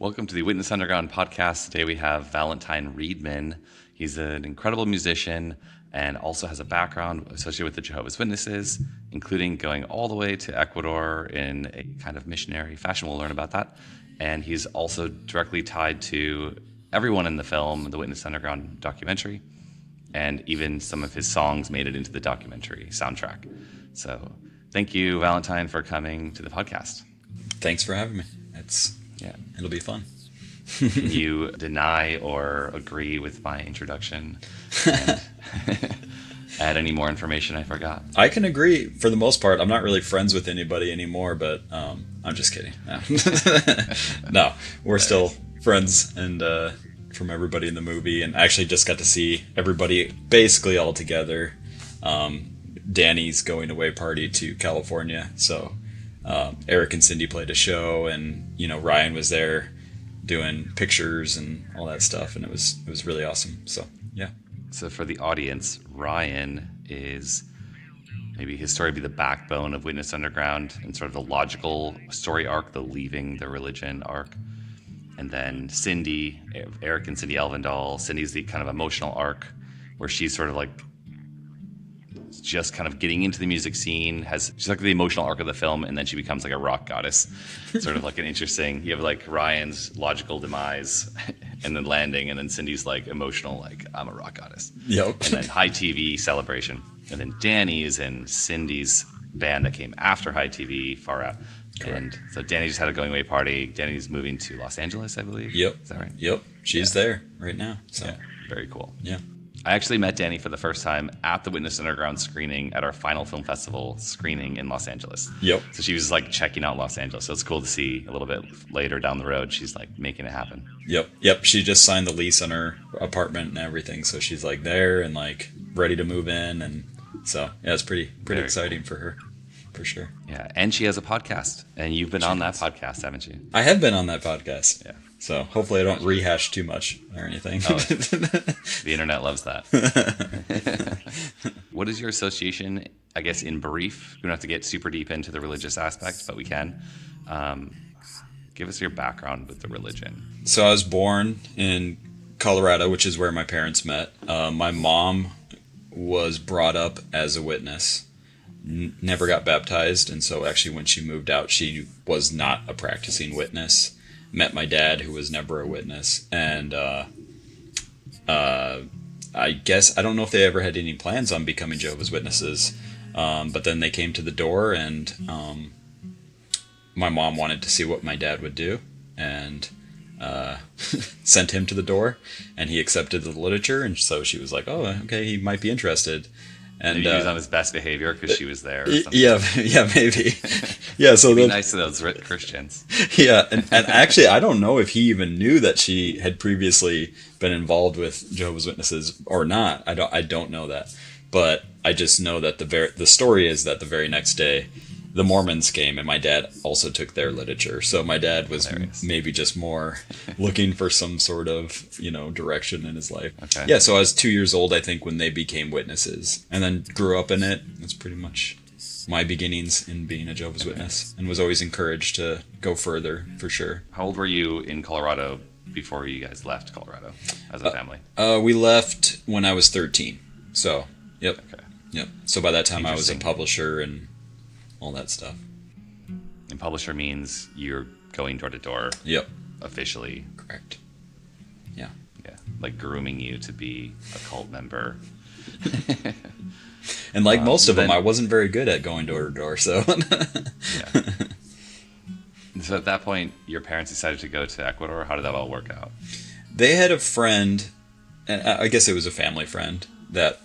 Welcome to the Witness Underground podcast. Today we have Valentine Riedman. He's an incredible musician and also has a background associated with the Jehovah's Witnesses, including going all the way to Ecuador in a kind of missionary fashion. We'll learn about that. And he's also directly tied to everyone in the film, the Witness Underground documentary, and even some of his songs made it into the documentary soundtrack. So thank you, Valentine, for coming to the podcast. Thanks for having me. It'll be fun. Can you deny or agree with my introduction and add any more information I forgot? I can agree for the most part. I'm not really friends with anybody anymore, but I'm just kidding. No, we're still friends and from everybody in the movie, and I actually just got to see everybody basically all together. Danny's going away party to California, so Eric and Cindy played a show, and Ryan was there doing pictures and all that stuff, and it was really awesome. So yeah. So for the audience, Ryan is, maybe his story would be the backbone of Witness Underground and sort of the logical story arc, the leaving the religion arc. And then Cindy, Eric and Cindy Elvendahl, Cindy's the kind of emotional arc where she's sort of like just kind of getting into the music scene, she's like the emotional arc of the film, and then she becomes like a rock goddess. Sort of like an interesting, you have like Ryan's logical demise and then landing, and then Cindy's like emotional, like I'm a rock goddess. Yep. And then High TV celebration. And then Danny is in Cindy's band that came after High TV, Far Out. Correct. And so Danny just had a going away party. Danny's moving to Los Angeles, I believe. Yep. Is that right? Yep. She's there right now. So yeah, very cool. Yeah. I actually met Danny for the first time at the Witness Underground screening at our final film festival screening in Los Angeles. Yep. So she was like checking out Los Angeles. So it's cool to see a little bit later down the road. She's like making it happen. Yep. She just signed the lease on her apartment and everything. So she's like there and like ready to move in. And so yeah, it's pretty very exciting for her. For sure. Yeah. And she has a podcast. And you've been on that podcast, haven't you? I have been on that podcast. Yeah. So hopefully I don't rehash too much or anything. Oh, the internet loves that. What is your association, I guess, in brief? We don't have to get super deep into the religious aspect, but we can. Give us your background with the religion. So I was born in Colorado, which is where my parents met. My mom was brought up as a witness, never got baptized, and so actually when she moved out, she was not a practicing witness. Met my dad, who was never a witness, and I guess I don't know if they ever had any plans on becoming Jehovah's Witnesses, but then they came to the door, and my mom wanted to see what my dad would do, and sent him to the door, and he accepted the literature, and so she was like, "Oh, okay, he might be interested." And maybe he was on his best behavior because she was there. Or something. Yeah, maybe. Yeah, so be nice to those Christians. Yeah, and actually, I don't know if he even knew that she had previously been involved with Jehovah's Witnesses or not. I don't know that, but I just know that the story is that the very next day, the Mormons came, and my dad also took their literature. So my dad was maybe just more looking for some sort of, direction in his life. Okay. Yeah, so I was 2 years old, I think, when they became witnesses, and then grew up in it. That's pretty much my beginnings in being a Jehovah's Witness, and was always encouraged to go further, for sure. How old were you in Colorado before you guys left Colorado as a family? We left when I was 13. So, yep. Okay. Yep. So by that time, I was a publisher and all that stuff. And publisher means you're going door to door. Yep. Officially. Correct. Yeah. Yeah. Like grooming you to be a cult member. And like most of them, I wasn't very good at going door to door, so. Yeah. So at that point, your parents decided to go to Ecuador. How did that all work out? They had a friend, and I guess it was a family friend, that,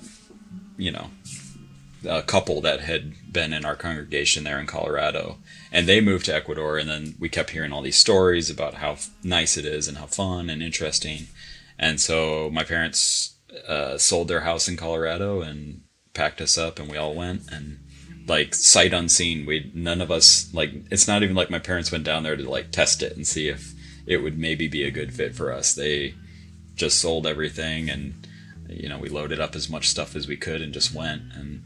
a couple that had been in our congregation there in Colorado, and they moved to Ecuador, and then we kept hearing all these stories about how nice it is and how fun and interesting. And so my parents sold their house in Colorado and packed us up, and we all went, and like sight unseen, none of us, like, it's not even like my parents went down there to like test it and see if it would maybe be a good fit for us. They just sold everything, and we loaded up as much stuff as we could and just went. And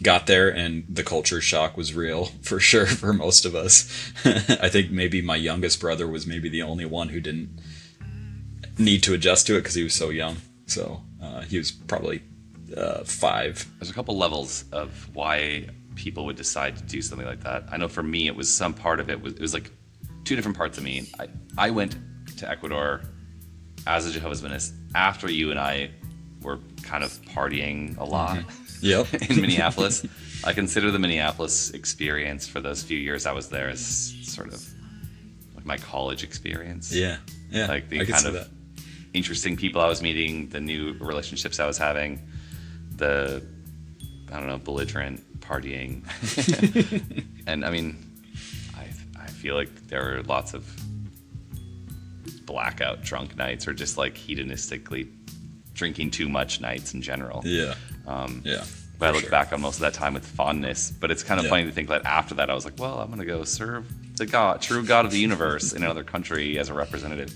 got there, and the culture shock was real for sure for most of us. I think maybe my youngest brother was maybe the only one who didn't need to adjust to it because he was so young. So he was probably 5. There's a couple levels of why people would decide to do something like that. I know for me, it was some part of it was like 2 different parts of me. I went to Ecuador as a Jehovah's Witness after you and I were kind of partying a lot. Yep. In Minneapolis. I consider the Minneapolis experience for those few years I was there as sort of like my college experience. Yeah. Like the kind of interesting people I was meeting, the new relationships I was having, the, I don't know, belligerent partying. And I mean, I feel like there were lots of blackout drunk nights or just like hedonistically drinking too much nights in general. Yeah. But I look back on most of that time with fondness. But it's kind of funny to think that after that, I was like, well, I'm going to go serve the true God of the universe in another country as a representative.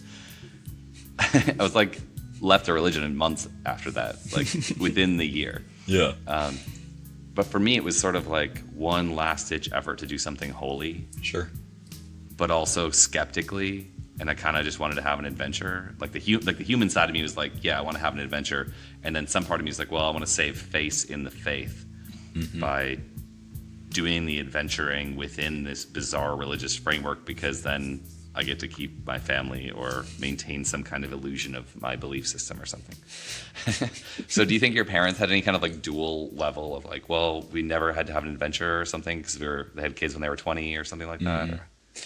I was like, left the religion in months after that, like within the year. Yeah. But for me, it was sort of like one last ditch effort to do something holy. Sure. But also skeptically. And I kind of just wanted to have an adventure. Like the human side of me was like, yeah, I want to have an adventure. And then some part of me was like, well, I want to save face in the faith by doing the adventuring within this bizarre religious framework, because then I get to keep my family or maintain some kind of illusion of my belief system or something. So do you think your parents had any kind of like dual level of like, well, we never had to have an adventure or something because they had kids when they were 20 or something like that? Or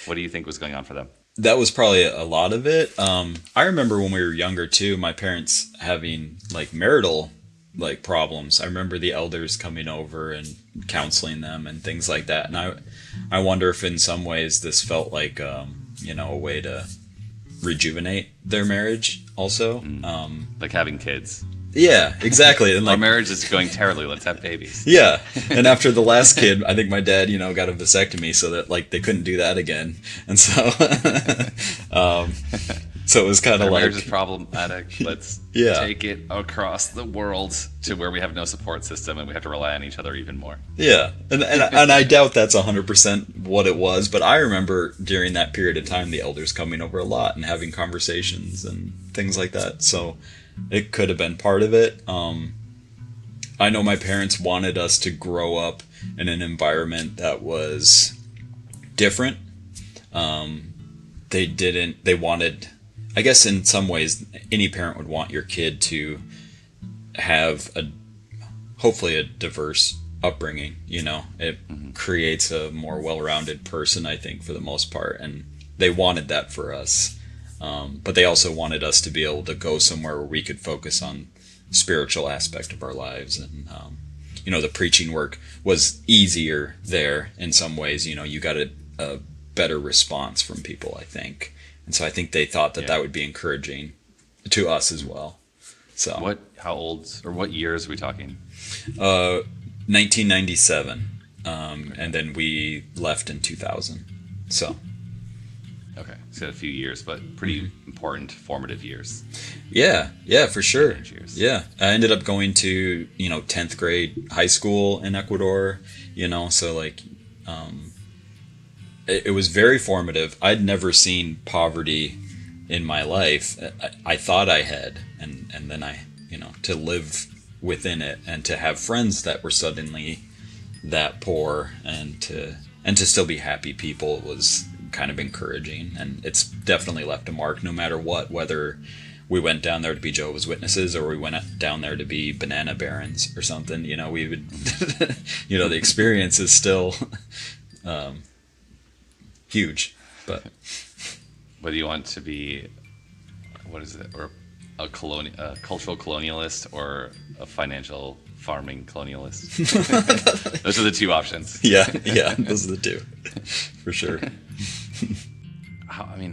what do you think was going on for them? That was probably a lot of it. I remember when we were younger too, my parents having like marital like problems. I remember the elders coming over and counseling them and things like that. And I wonder if in some ways this felt like, a way to rejuvenate their marriage also. Like having kids. Yeah, exactly. And Our like, marriage is going terribly. Let's have babies. yeah. And after the last kid, I think my dad, got a vasectomy so that like they couldn't do that again. And so, so it was kind of like, marriage is problematic. Let's take it across the world to where we have no support system and we have to rely on each other even more. Yeah. And I doubt that's 100% what it was, but I remember during that period of time, the elders coming over a lot and having conversations and things like that. So it could have been part of it. I know my parents wanted us to grow up in an environment that was different. They wanted, I guess in some ways, any parent would want your kid to have hopefully a diverse upbringing, It creates a more well-rounded person, I think, for the most part. And they wanted that for us. But they also wanted us to be able to go somewhere where we could focus on spiritual aspect of our lives. And, the preaching work was easier there in some ways. You got a better response from people, I think. And so I think they thought that would be encouraging to us as well. So how old or what years are we talking? 1997. And then we left in 2000. So. Okay, so a few years, but pretty important formative years. Yeah, for sure. Years. Yeah, I ended up going to 10th grade high school in Ecuador. So like, it was very formative. I'd never seen poverty in my life. I thought I had, and then I to live within it and to have friends that were suddenly that poor and to still be happy people was kind of encouraging, and it's definitely left a mark no matter what, whether we went down there to be Jehovah's Witnesses or we went down there to be banana barons or something. We would the experience is still huge. But whether you want to be or a cultural colonialist or a financial farming colonialist, those are the two options. Yeah, those are the two for sure.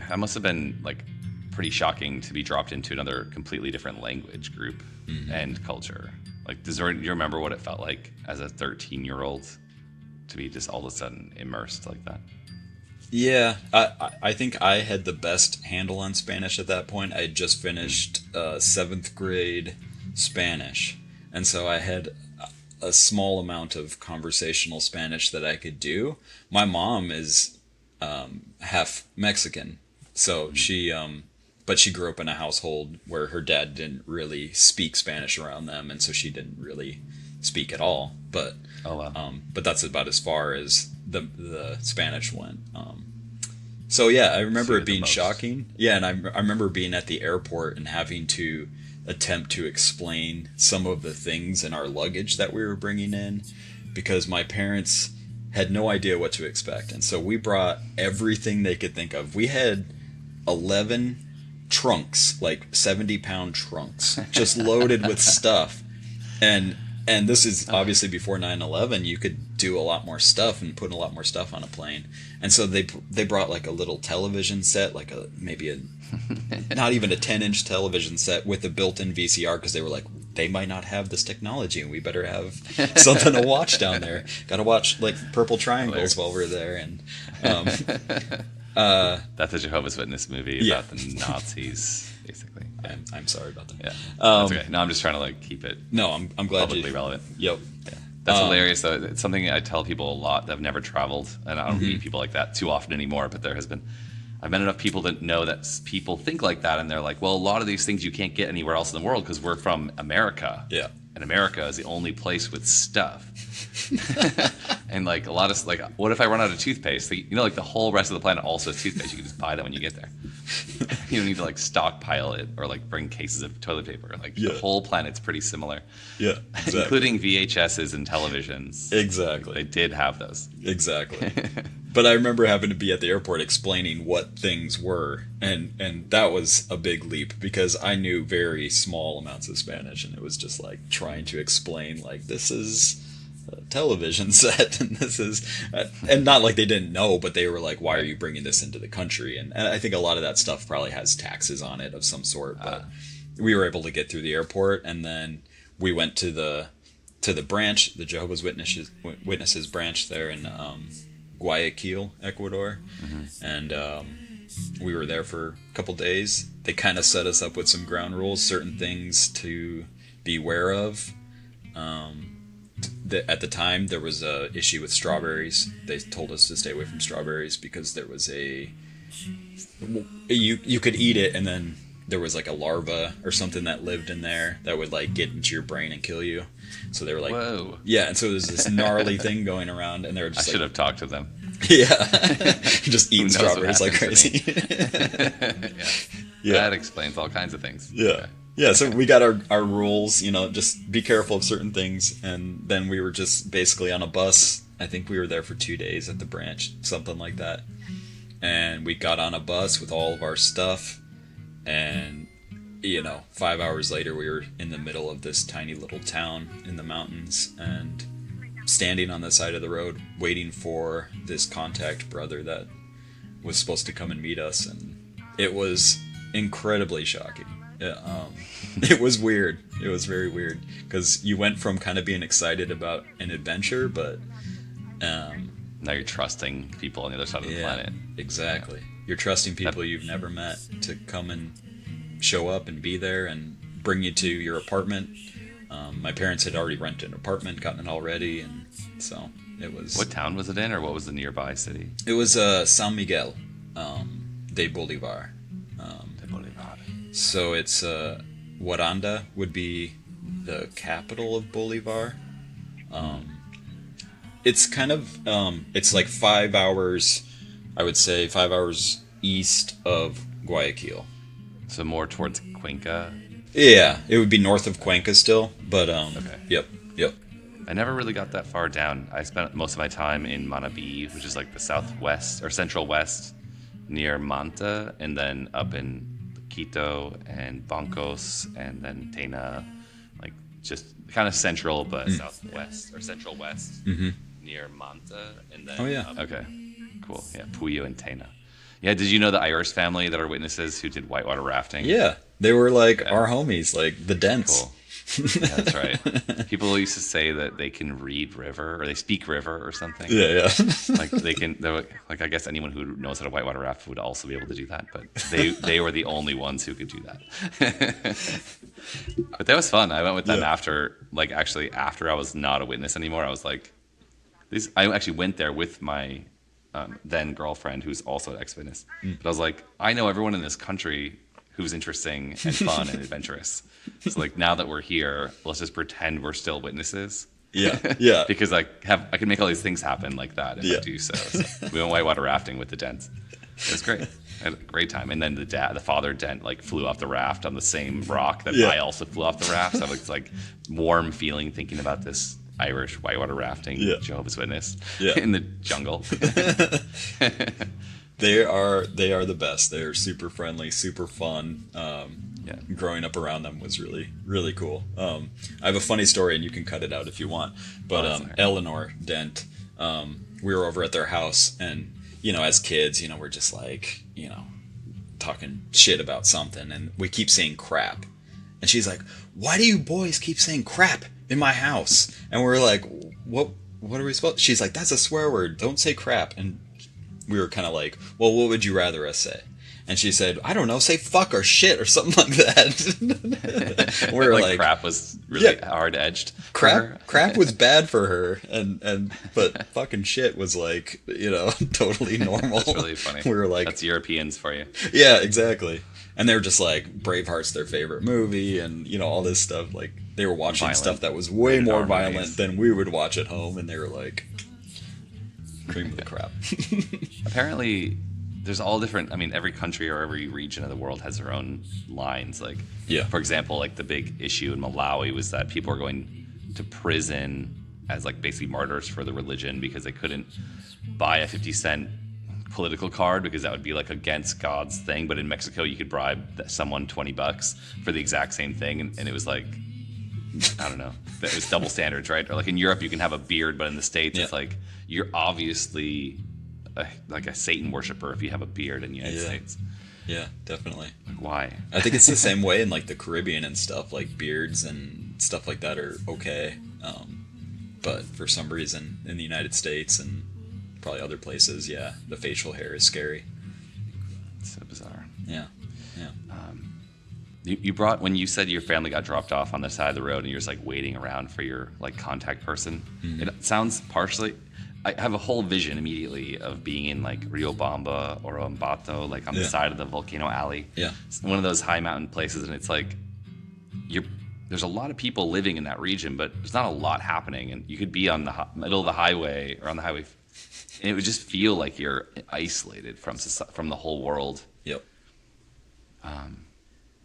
That must have been like pretty shocking to be dropped into another completely different language group and culture. Like, do you remember what it felt like as a 13-year-old to be just all of a sudden immersed like that? Yeah, I think I had the best handle on Spanish at that point. I had just finished 7th grade Spanish, and so I had a small amount of conversational Spanish that I could do. My mom is half Mexican, so but she grew up in a household where her dad didn't really speak Spanish around them, and so she didn't really speak at all. But Oh wow. but that's about as far as the Spanish went. So yeah, I remember it being shocking. Yeah, and I remember being at the airport and having to attempt to explain some of the things in our luggage that we were bringing in, because my parents had no idea what to expect, and so we brought everything they could think of. We had 11 trunks, like 70-pound trunks, just loaded with stuff, and this is obviously before 9/11. You could do a lot more stuff and put a lot more stuff on a plane. And so they brought like a little television set, like maybe a not even a 10-inch television set with a built-in VCR, because they were like, they might not have this technology and we better have something to watch down there. Got to watch like Purple Triangles while we're there. And that's a Jehovah's Witness movie about the Nazis, basically. I'm sorry about that. Yeah, that's okay. No, I'm just trying to like keep it. No, I'm glad publicly relevant. Yep. Yeah. That's hilarious, though. It's something I tell people a lot that have never traveled, and I don't meet people like that too often anymore. But I've met enough people that know that people think like that, and they're like, well, a lot of these things you can't get anywhere else in the world because we're from America. Yeah. And America is the only place with stuff. And like a lot of like, what if I run out of toothpaste? Like, like the whole rest of the planet also has toothpaste. You can just buy that when you get there. You don't need to like stockpile it or like bring cases of toilet paper. Like the whole planet's pretty similar. Yeah, exactly. Including VHSs and televisions. Exactly. They did have those. Exactly. But I remember having to be at the airport explaining what things were, and that was a big leap, because I knew very small amounts of Spanish, and it was just like trying to explain, like, this is a television set, and this is, and not like they didn't know, but they were like, why are you bringing this into the country? And I think a lot of that stuff probably has taxes on it of some sort, but we were able to get through the airport, and then we went to the branch, the Jehovah's Witnesses branch there in Guayaquil, Ecuador, and we were there for a couple days. They kind of set us up with some ground rules, certain things to be aware of. At the time, there was a issue with strawberries. They told us to stay away from strawberries because there was you could eat it, and then there was like a larva or something that lived in there that would like get into your brain and kill you. So they were like, whoa. Yeah, and so there's this gnarly thing going around, and they were just I should have talked to them. Yeah. Just eating strawberries like crazy. Yeah. That explains all kinds of things. Yeah. Okay. Yeah, so we got our rules, just be careful of certain things, and then we were just basically on a bus. I think we were there for 2 days at the branch, something like that. And we got on a bus with all of our stuff, and 5 hours later we were in the middle of this tiny little town in the mountains, and standing on the side of the road waiting for this contact brother that was supposed to come and meet us, and it was incredibly shocking. It was weird. It was very weird, because you went from kind of being excited about an adventure, but now you're trusting people on the other side of the planet. Exactly. You're trusting people you've never met to come and show up and be there and bring you to your apartment. My parents had already rented an apartment, gotten it all ready, and so it was... What town was it in, or what was the nearby city? It was San Miguel de Bolivar. So it's Guaranda would be the capital of Bolivar. It's kind of it's like 5 hours, I would say 5 hours east of Guayaquil. So more towards Cuenca. Yeah, it would be north of Cuenca still, but okay. Yep. I never really got that far down. I spent most of my time in Manabí, which is like the southwest or central west near Manta, and then up in Quito and Bancos, and then Tena, like just kind of central but southwest or central west near Manta, and then okay, cool, yeah, Puyo and Tena. Yeah, did you know the Irish family that are witnesses who did whitewater rafting? Yeah, they were like our homies, like the Dents. Cool. Yeah, that's right. People used to say that they can read river or they speak river or something. Yeah, yeah. Like like I guess anyone who knows how to whitewater raft would also be able to do that, but they were the only ones who could do that. But that was fun. I went with them Yeah. after I was not a witness anymore. I was like, I actually went there with my then girlfriend, who's also an ex-witness. But I was like, I know everyone in this country who's interesting and fun and adventurous. So like now that we're here, let's just pretend we're still witnesses. Yeah, yeah. Because I can make all these things happen like that if Yeah. I do so. So we went whitewater rafting with the Dents. It was great. I had a great time. And then the father Dent like flew off the raft on the same rock that Yeah. I also flew off the raft. So I was like warm feeling thinking about this Irish whitewater rafting Yeah. Jehovah's Witness Yeah. in the jungle. They are the best. They're super friendly, super fun. Yeah. Growing up around them was really, really cool. I have a funny story, and you can cut it out if you want. But that's all right. Eleanor Dent, we were over at their house, and as kids, we're just like, talking shit about something, and we keep saying crap, and she's like, "Why do you boys keep saying crap in my house?" And we're like, "What? What are we supposed?" She's like, "That's a swear word. Don't say crap." And we were kind of like, well, what would you rather us say? And she said, I don't know, say fuck or shit or something like that. We were like, crap was really Yeah. hard edged. for her. crap was bad for her, but fucking shit was like, totally normal. That's really funny. We were like, That's Europeans for you. yeah, exactly. And they were just like, Braveheart's their favorite movie, and all this stuff. Like, they were watching Violent. stuff that was way Rated more R violent movies. than we would watch at home, and they were like, cream of the crap. Apparently, there's all different. I mean, every country or every region of the world has their own lines. Like, Yeah. for example, like the big issue in Malawi was that people are going to prison as like basically martyrs for the religion because they couldn't buy a 50-cent political card because that would be like against God's thing. But in Mexico, you could bribe someone $20 for the exact same thing, and it was like, I don't know. It was double standards, right? Or like in Europe, you can have a beard, but in the States, it's Yeah. like you're obviously like a Satan worshiper if you have a beard in the United Yeah. States. Yeah, definitely. Like, why? I think it's the same way in like the Caribbean and stuff. Like beards and stuff like that are okay, but for some reason in the United States and probably other places, yeah, the facial hair is scary. It's so bizarre. Yeah, yeah, You brought when you said your family got dropped off on the side of the road and you're just like waiting around for your like contact person. Mm-hmm. It sounds partially. I have a whole vision immediately of being in like Riobamba or Ambato, like on the Yeah. side of the volcano alley. Yeah. It's one of those high mountain places, and it's like there's a lot of people living in that region, but there's not a lot happening, and you could be on the middle of the highway or on the highway, and it would just feel like you're isolated from the whole world. yep, And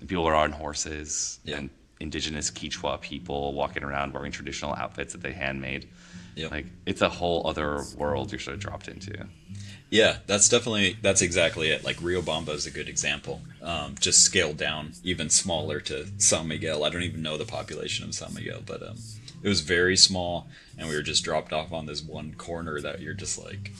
people are on horses, Yeah. and indigenous Quechua people walking around wearing traditional outfits that they handmade. yep. Like, it's a whole other world you're sort of dropped into. Yeah, that's exactly it. Like Riobamba is a good example. Just scaled down, even smaller to San Miguel. I don't even know the population of San Miguel, but it was very small, and we were just dropped off on this one corner that you're just like,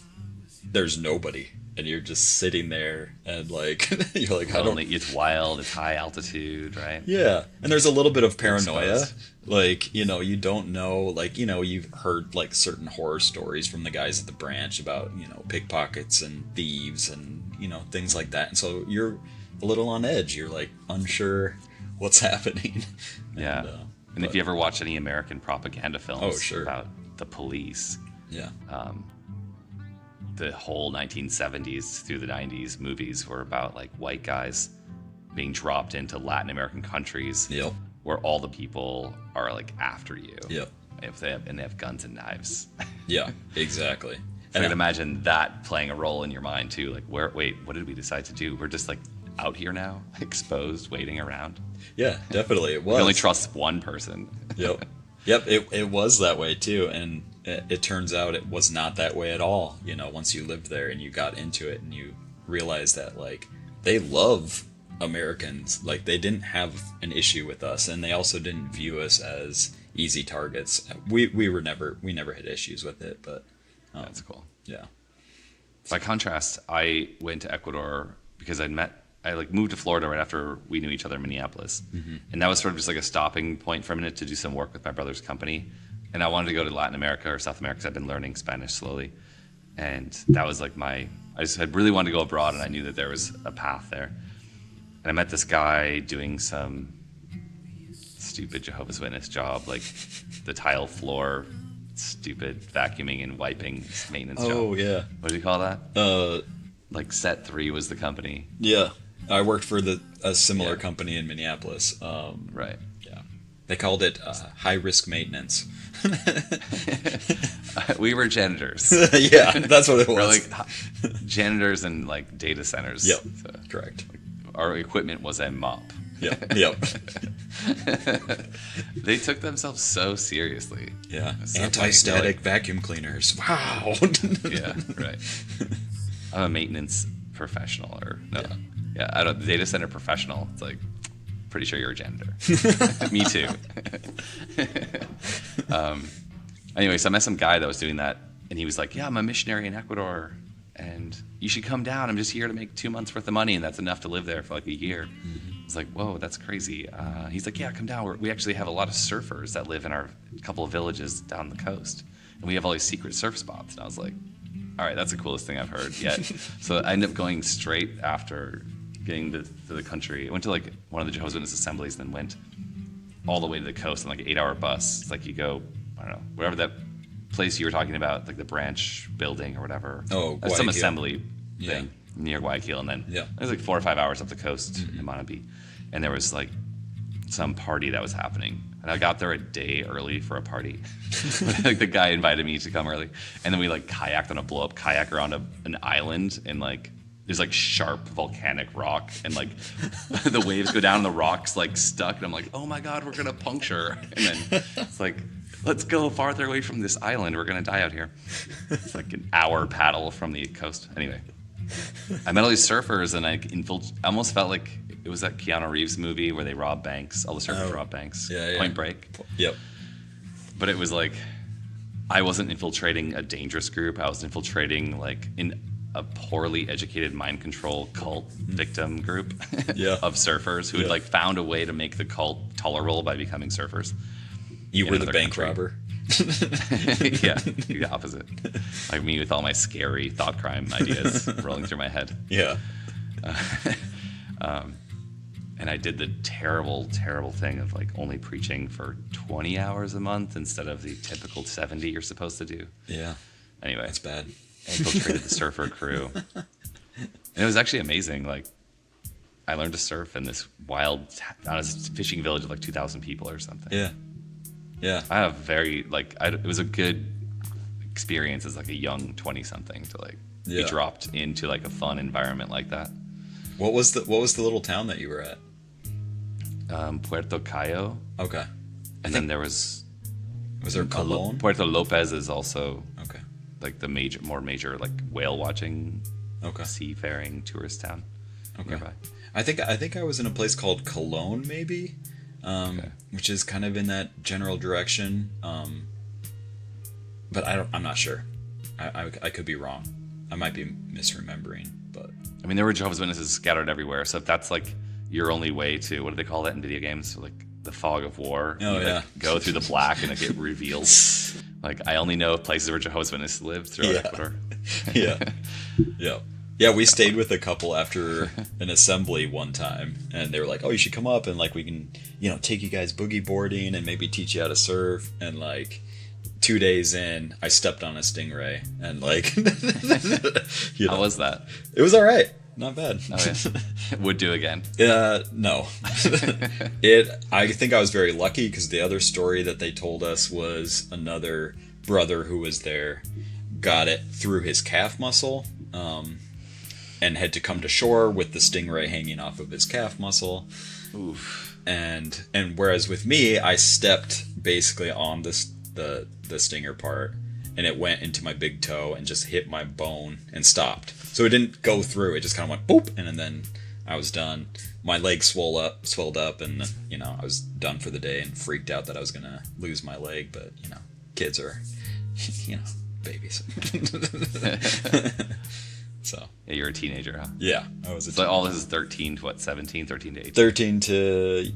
there's nobody, and you're just sitting there, and like you're like, I don't. It's wild, it's high altitude, right? Yeah, and there's a little bit of paranoia. Exposed. Like, you don't know, like, you've heard like certain horror stories from the guys at the branch about, pickpockets and thieves and, things like that. And so you're a little on edge. You're like unsure what's happening. Yeah. And if but- you ever watch any American propaganda films Oh, sure. about the police, Yeah. the whole 1970s through the 90s movies were about like white guys being dropped into Latin American countries Yep. where all the people are like after you. Yep. If they have guns and knives. Yeah, exactly. I can imagine that playing a role in your mind too. Like, wait, what did we decide to do? We're just like out here now, exposed, waiting around. Yeah, definitely. It We was. only trust one person. Yep. Yep, it was that way too, and it turns out it was not that way at all. Once you lived there and you got into it and you realized that like they love Americans, like they didn't have an issue with us, and they also didn't view us as easy targets. We never had issues with it, but That's cool. yeah. By contrast, I went to Ecuador because I I like moved to Florida right after we knew each other in Minneapolis, and that was sort of just like a stopping point for a minute to do some work with my brother's company. And I wanted to go to Latin America or South America because I've been learning Spanish slowly, and that was like I just had really wanted to go abroad, and I knew that there was a path there. And I met this guy doing some stupid Jehovah's Witness job, like the tile floor, stupid vacuuming and wiping maintenance job. Oh, yeah. What do you call that? Like Set 3 was the company. Yeah. I worked for a similar company in Minneapolis. Right. Yeah. They called it high-risk maintenance. We were janitors. Yeah, that's what it was. We're like janitors in like data centers. Yep, So, correct. our equipment was a mop. Yep, yep. They took themselves so seriously. Yeah. So Anti-static vacuum cleaners. Wow. Yeah, right. I'm a maintenance professional, or no. Yeah, I don't. Data center professional. It's like, pretty sure you're a janitor. Me too. Anyway, so I met some guy that was doing that, and he was like, "Yeah, I'm a missionary in Ecuador, and you should come down. I'm just here to make 2 months worth of money, and that's enough to live there for like a year." I was like, "Whoa, that's crazy." He's like, "Yeah, come down. We actually have a lot of surfers that live in our couple of villages down the coast, and we have all these secret surf spots." And I was like, all right, that's the coolest thing I've heard yet. So I ended up going straight after getting to the country. I went to like one of the Jehovah's Witness assemblies, then went all the way to the coast on like an 8-hour bus. It's like you go, I don't know, wherever that place you were talking about, like the branch building or whatever. Oh, some Guayaquil. assembly thing near Guayaquil. And then it was like 4 or 5 hours up the coast in Manabí. And there was like some party that was happening. And I got there a day early for a party. Like the guy invited me to come early, and then we like kayaked on a blow up kayak around an island, and like there's like sharp volcanic rock, and like the waves go down and the rock's like stuck, and I'm like, oh my god, we're gonna puncture. And then it's like, let's go farther away from this island, we're gonna die out here. It's like an hour paddle from the coast. Anyway, I met all these surfers, and I almost felt like it was that Keanu Reeves movie where they rob banks. All the surfers rob banks. Point Break. Yep. But it was like, I wasn't infiltrating a dangerous group. I was infiltrating like in a poorly educated mind control cult victim group of surfers who had like found a way to make the cult tolerable by becoming surfers. You were the bank robber. Yeah, the opposite. Like me with all my scary thought crime ideas rolling through my head. Yeah. And I did the terrible, terrible thing of like only preaching for 20 hours a month instead of the typical 70 you're supposed to do. Yeah. Anyway, that's bad. I infiltrated the surfer crew. And it was actually amazing. Like, I learned to surf in this wild, fishing village of like 2,000 people or something. Yeah. Yeah. I have it was a good experience as like a young 20-something to like be dropped into like a fun environment like that. What was the little town that you were at? Puerto Cayo. Okay. And then there was there Colón? Puerto Lopez is also okay, like the more major like whale watching, seafaring tourist town. Okay. Nearby. I think I was in a place called Colón, maybe, which is kind of in that general direction. But I'm not sure. I could be wrong. I might be misremembering, but I mean, there were Jehovah's Witnesses scattered everywhere. So if that's like your only way to, what do they call that in video games? So, like the fog of war. Oh, you, like, go through the black and it get revealed. Like, I only know places where Jehovah's Witnesses live throughout Ecuador. Yeah, we stayed with a couple after an assembly one time, and they were like, "Oh, you should come up and like we can, take you guys boogie boarding and maybe teach you how to surf." And like 2 days in, I stepped on a stingray, and like, how was that? It was all right, not bad. Oh, yeah. Would do again? No. I think I was very lucky because the other story that they told us was another brother who was there got it through his calf muscle. And had to come to shore with the stingray hanging off of his calf muscle. Oof. And whereas with me, I stepped basically on the stinger part, and it went into my big toe and just hit my bone and stopped. So it didn't go through; it just kind of went boop, and then I was done. My leg swelled up, and I was done for the day and freaked out that I was gonna lose my leg. But kids are, babies. So Yeah, you're a teenager, huh? yeah, I was a So all this is 13 to what, 17, 13 to 18? 13 to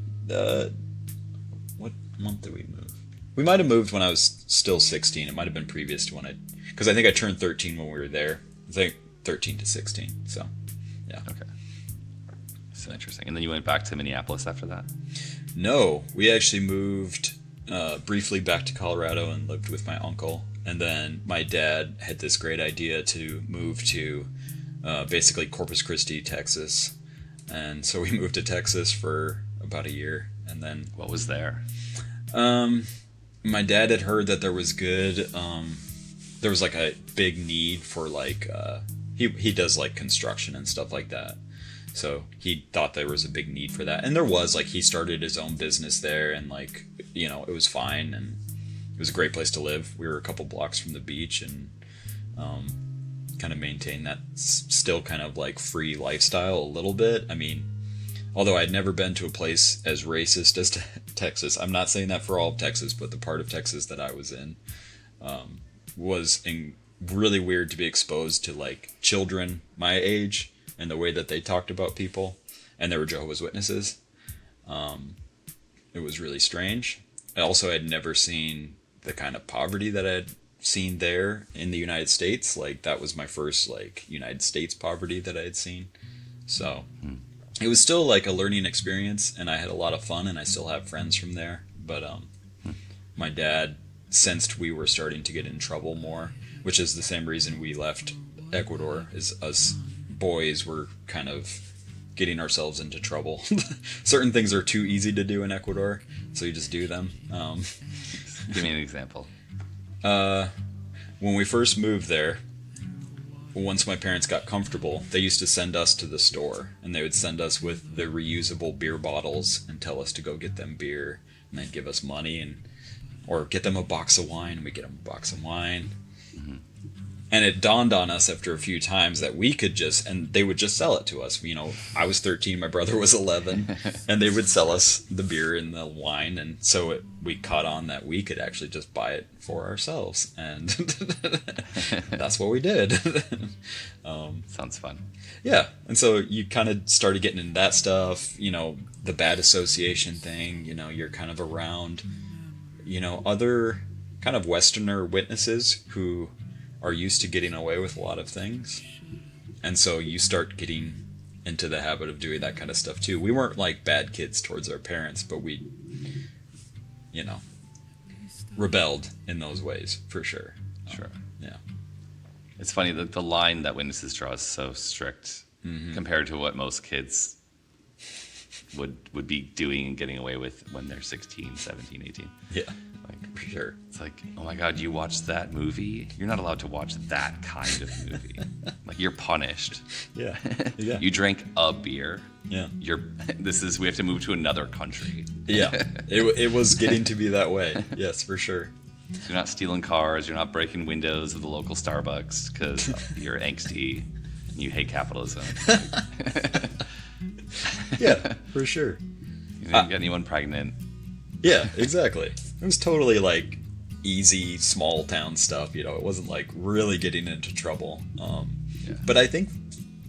what month did we move? We might have moved when I was still 16. It might have been previous to because I think I turned 13 when we were there. I think 13 to 16. So yeah. Okay. So interesting. And then you went back to Minneapolis after that? No, we actually moved briefly back to Colorado and lived with my uncle. And then my dad had this great idea to move to basically Corpus Christi, Texas. And so we moved to Texas for about a year. And then... What was there? My dad had heard that there was there was like a big need for like... He does like construction and stuff like that. So he thought there was a big need for that. And there was, like, he started his own business there, and, like, you know, it was fine, and it was a great place to live. We were a couple blocks from the beach, and kind of maintained that still kind of, like, free lifestyle a little bit. I mean, although I'd never been to a place as racist as Texas. I'm not saying that for all of Texas, but the part of Texas that I was in was really weird to be exposed to, like, children my age and the way that they talked about people, and they were Jehovah's Witnesses. It was really strange. I also had never seen the kind of poverty that I had seen there in the United States. Like, that was my first, like, United States poverty that I had seen. So it was still, like, a learning experience, and I had a lot of fun, and I still have friends from there. But my dad sensed we were starting to get in trouble more, which is the same reason we left Ecuador, is us boys were kind of getting ourselves into trouble. Certain things are too easy to do in Ecuador, so you just do them. Give me an example. When we first moved there, once my parents got comfortable, they used to send us to the store, and they would send us with the reusable beer bottles and tell us to go get them beer, and they'd give us money, or get them a box of wine, and we'd get them a box of wine. Mm-hmm. And it dawned on us after a few times that we could and they would just sell it to us. You know, I was 13, my brother was 11, and they would sell us the beer and the wine. And so we caught on that we could actually just buy it for ourselves. And that's what we did. Sounds fun. Yeah. And so you kind of started getting into that stuff, you know, the bad association thing, you know, you're kind of around, you know, other kind of Westerner witnesses who are used to getting away with a lot of things. And so you start getting into the habit of doing that kind of stuff too. We weren't like bad kids towards our parents, but we, you know, rebelled in those ways for sure. Sure. Yeah. It's funny that the line that witnesses draw is so strict compared to what most kids would be doing and getting away with when they're 16, 17, 18. Yeah. Like, for sure. It's like, oh my God, you watched that movie? You're not allowed to watch that kind of movie. Like, you're punished. Yeah. Yeah. You drank a beer. Yeah. We have to move to another country. Yeah. It was getting to be that way. Yes, for sure. So you're not stealing cars. You're not breaking windows of the local Starbucks because you're angsty and you hate capitalism. Yeah, for sure. You didn't get anyone pregnant. Yeah, exactly. It was totally like easy small town stuff, you know. It wasn't like really getting into trouble. But I think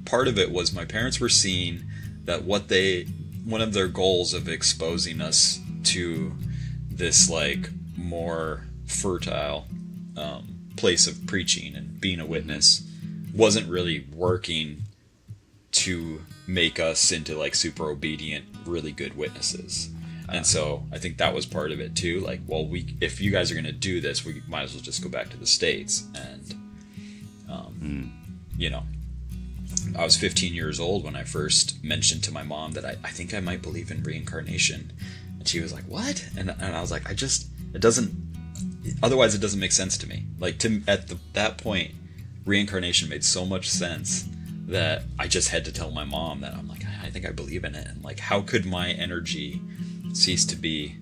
part of it was my parents were seeing that one of their goals of exposing us to this like more fertile place of preaching and being a witness wasn't really working to make us into like super obedient, really good witnesses. And so I think that was part of it too. Like, well, if you guys are going to do this, we might as well just go back to the States. And, you know, I was 15 years old when I first mentioned to my mom that I think I might believe in reincarnation. And she was like, what? And I was like, otherwise it doesn't make sense to me. Like, that point, reincarnation made so much sense that I just had to tell my mom that I'm like, I think I believe in it. And like, how could my energy cease to be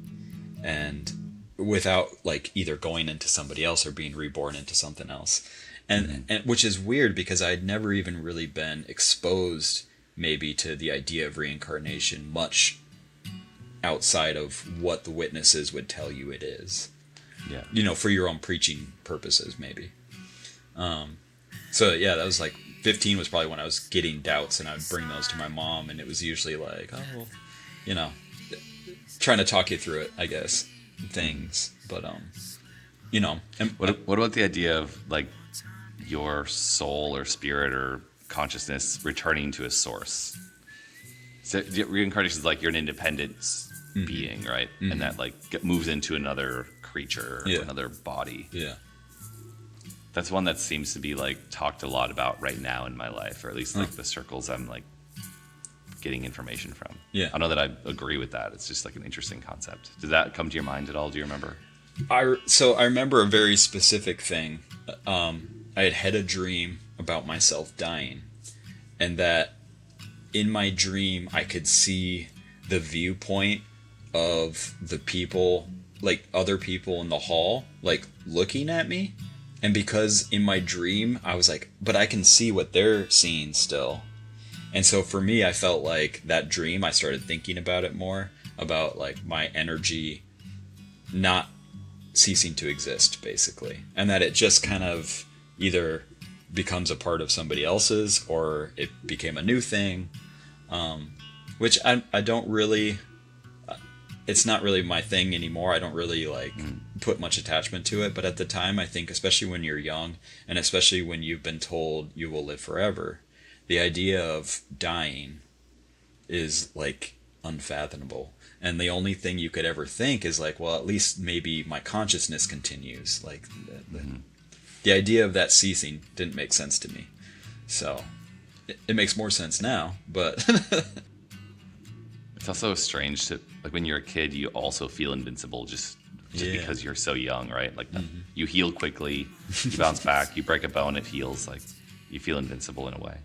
and without like either going into somebody else or being reborn into something else? And which is weird because I'd never even really been exposed maybe to the idea of reincarnation much outside of what the witnesses would tell you it is. Yeah. You know, for your own preaching purposes maybe. So yeah, that was like 15 was probably when I was getting doubts, and I would bring those to my mom, and it was usually like, oh, well, you know, trying to talk you through it, I guess, things. But, you know. And, what about the idea of, like, your soul or spirit or consciousness returning to a source? So reincarnation is like you're an independent being, right? And that, like, moves into another creature or another body. Yeah. That's one that seems to be, like, talked a lot about right now in my life, or at least, like, the circles I'm, like, getting information from. Yeah. I don't know that I agree with that. It's just, like, an interesting concept. Did that come to your mind at all? Do you remember? So I remember a very specific thing. I had a dream about myself dying, and that in my dream I could see the viewpoint of the people, like other people in the hall, like looking at me. And because in my dream I was like, but I can see what they're seeing still. And so for me, I felt like that dream, I started thinking about it more, about like my energy not ceasing to exist, basically. And that it just kind of either becomes a part of somebody else's, or it became a new thing, which I don't really, it's not really my thing anymore. I don't really like put much attachment to it. But at the time, I think, especially when you're young, and especially when you've been told you will live forever, the idea of dying is like unfathomable. And the only thing you could ever think is like, well, at least maybe my consciousness continues. Like the idea of that ceasing didn't make sense to me. So it makes more sense now, but it's also strange to, like, when you're a kid, you also feel invincible just because you're so young, right? Like you heal quickly, you bounce back, you break a bone, it heals. Like you feel invincible in a way.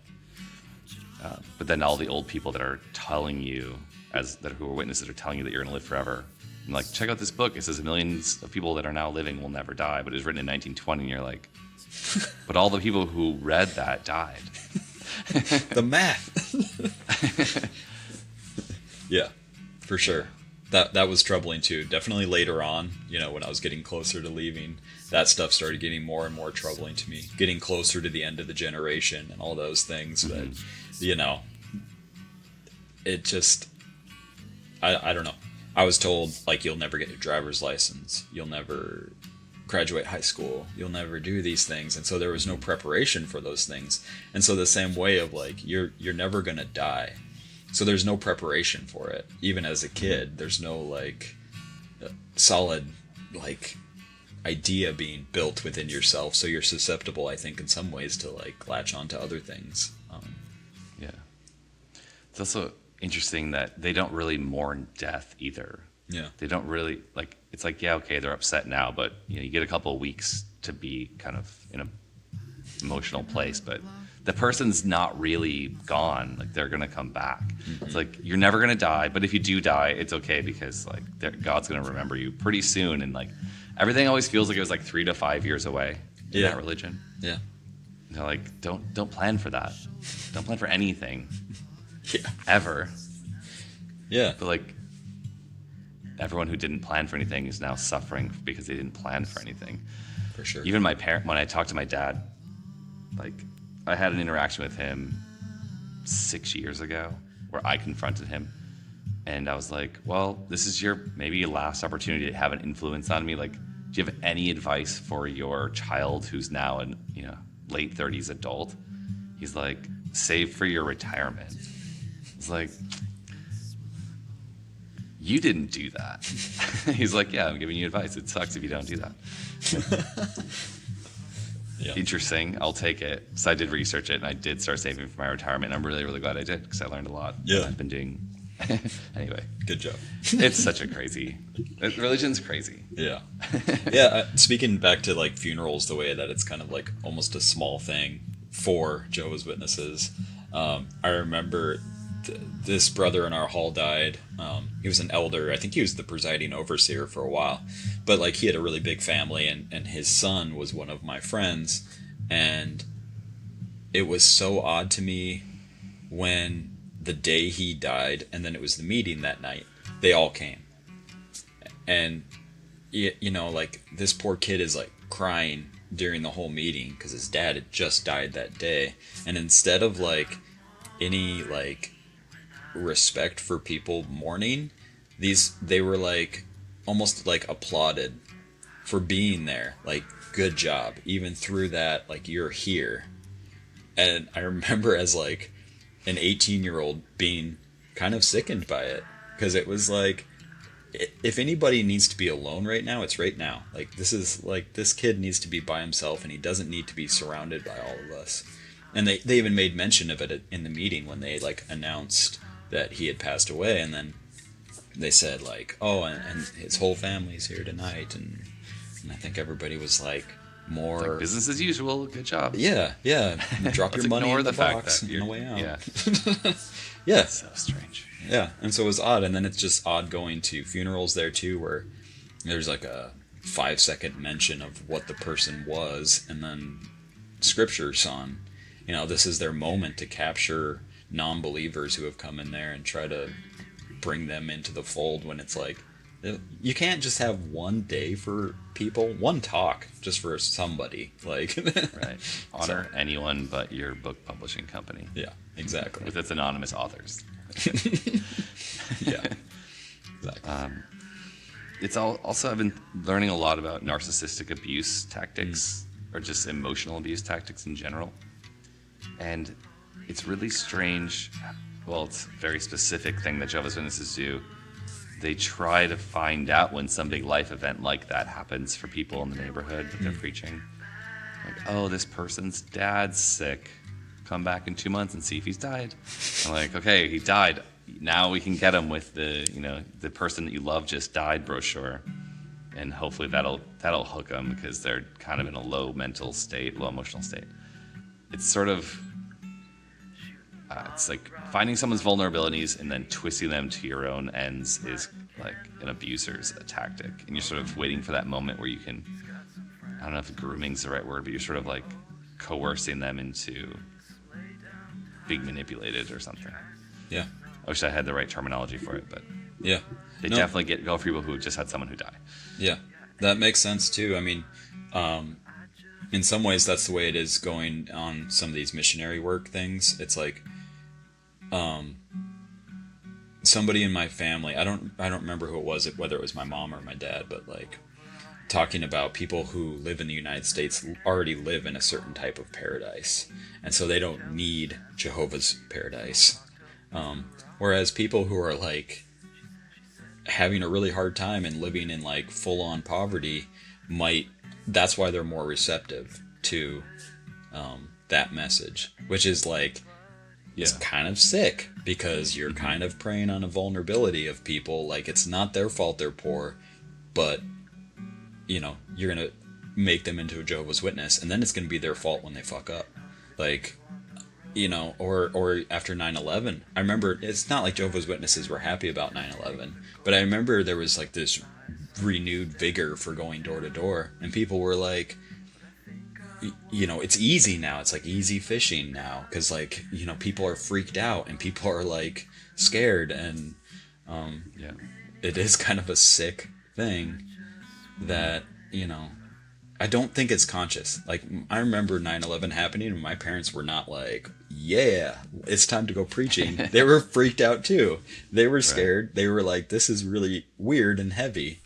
But then all the old people that are telling you, who are witnesses, are telling you that you're going to live forever. And like, check out this book. It says millions of people that are now living will never die, but it was written in 1920. And you're like, but all the people who read that died. The math. Yeah, for sure. That was troubling too. Definitely later on, you know, when I was getting closer to leaving, that stuff started getting more and more troubling to me. Getting closer to the end of the generation and all those things. But, you know, it just, I don't know. I was told, like, you'll never get your driver's license. You'll never graduate high school. You'll never do these things. And so there was no preparation for those things. And so the same way of, like, you're never going to die. So there's no preparation for it. Even as a kid, there's no, like, solid, like, idea being built within yourself. So you're susceptible, I think, in some ways to, like, latch onto other things. Yeah. It's also interesting that they don't really mourn death either. Yeah. They don't really, like, it's like, yeah, okay, they're upset now, but, you know, you get a couple of weeks to be kind of in a emotional place, but the person's not really gone. Like, they're going to come back. It's like, you're never going to die, but if you do die, it's okay, because, like, God's going to remember you pretty soon. And, like, everything always feels like it was, like, 3 to 5 years away in that religion. Yeah. They're like, don't plan for that. Don't plan for anything. Yeah. Ever. Yeah. But, like, everyone who didn't plan for anything is now suffering because they didn't plan for anything. For sure. Even my parent, when I talked to my dad, like, I had an interaction with him 6 years ago where I confronted him, and I was like, well, this is your maybe your last opportunity to have an influence on me. Like, do you have any advice for your child who's now an, you know, late 30s adult? He's like, save for your retirement. It's like, you didn't do that. He's like, yeah, I'm giving you advice. It sucks if you don't do that. Yeah. Interesting. I'll take it. So I did research it, and I did start saving for my retirement. I'm really, really glad I did, because I learned a lot. Yeah. I've been doing. Anyway. Good job. It's such a crazy. Religion's crazy. Yeah. Yeah. Speaking back to, like, funerals, the way that it's kind of like almost a small thing for Jehovah's Witnesses. I remember this brother in our hall died. He was an elder. I think he was the presiding overseer for a while. But, like, he had a really big family, and his son was one of my friends. And it was so odd to me when the day he died, and then it was the meeting that night, they all came. And, you know, like, this poor kid is, like, crying during the whole meeting because his dad had just died that day, and instead of like any like respect for people mourning, they were like almost like applauded for being there, like good job, even through that, like you're here. And I remember as like an 18-year-old being kind of sickened by it, because it was like, if anybody needs to be alone right now, it's right now. Like this kid needs to be by himself, and he doesn't need to be surrounded by all of us. And they even made mention of it in the meeting when they like announced that he had passed away, and then they said like, oh, and his whole family's here tonight, and I think everybody was like more like business as usual. Good job. Yeah. Drop your money in the box on the way out. Yeah. Yeah. That's so strange. Yeah, and so it was odd, and then it's just odd going to funerals there too, where there's like a 5-second mention of what the person was, and then scriptures on, this is their moment to capture non-believers who have come in there and try to bring them into the fold, when it's like, you can't just have one day for people, one talk just for somebody, like right. Honor anyone but your book publishing company. Yeah, exactly. With its anonymous authors. Yeah, exactly. It's also, I've been learning a lot about narcissistic abuse tactics, or just emotional abuse tactics in general, and it's really strange. Well, it's a very specific thing that Jehovah's Witnesses do. They try to find out when some big life event like that happens for people in the neighborhood that they're preaching. Like, oh, this person's dad's sick. Come back in 2 months and see if he's died. I'm like, okay, he died. Now we can get him with the person that you love just died brochure, and hopefully that'll hook them, because they're kind of in a low emotional state. It's sort of it's like finding someone's vulnerabilities and then twisting them to your own ends is like an abuser's tactic, and you're sort of waiting for that moment where you can, I don't know if grooming's the right word, but you're sort of like coercing them into being manipulated or something. Yeah. I wish I had the right terminology for it, but yeah, they definitely go for people who just had someone who died. Yeah, that makes sense too. I mean, in some ways that's the way it is going on some of these missionary work things. It's like somebody in my family, I don't remember who it was, whether it was my mom or my dad, but like talking about people who live in the United States already live in a certain type of paradise, and so they don't need Jehovah's paradise. Whereas people who are like having a really hard time and living in like full-on poverty that's why they're more receptive to that message, which is like, it's kind of sick, because you're kind of preying on a vulnerability of people. Like, it's not their fault they're poor, but you're gonna make them into a Jehovah's Witness, and then it's gonna be their fault when they fuck up. Like, or after 9/11, I remember, it's not like Jehovah's Witnesses were happy about 9/11, but I remember there was like this renewed vigor for going door to door, and people were like, it's easy now. It's like easy fishing now, because like, people are freaked out and people are like scared, and it is kind of a sick thing that, I don't think it's conscious. Like, I remember 9/11 happening, and my parents were not like, yeah, it's time to go preaching. They were freaked out too. They were scared. Right. They were like, this is really weird and heavy.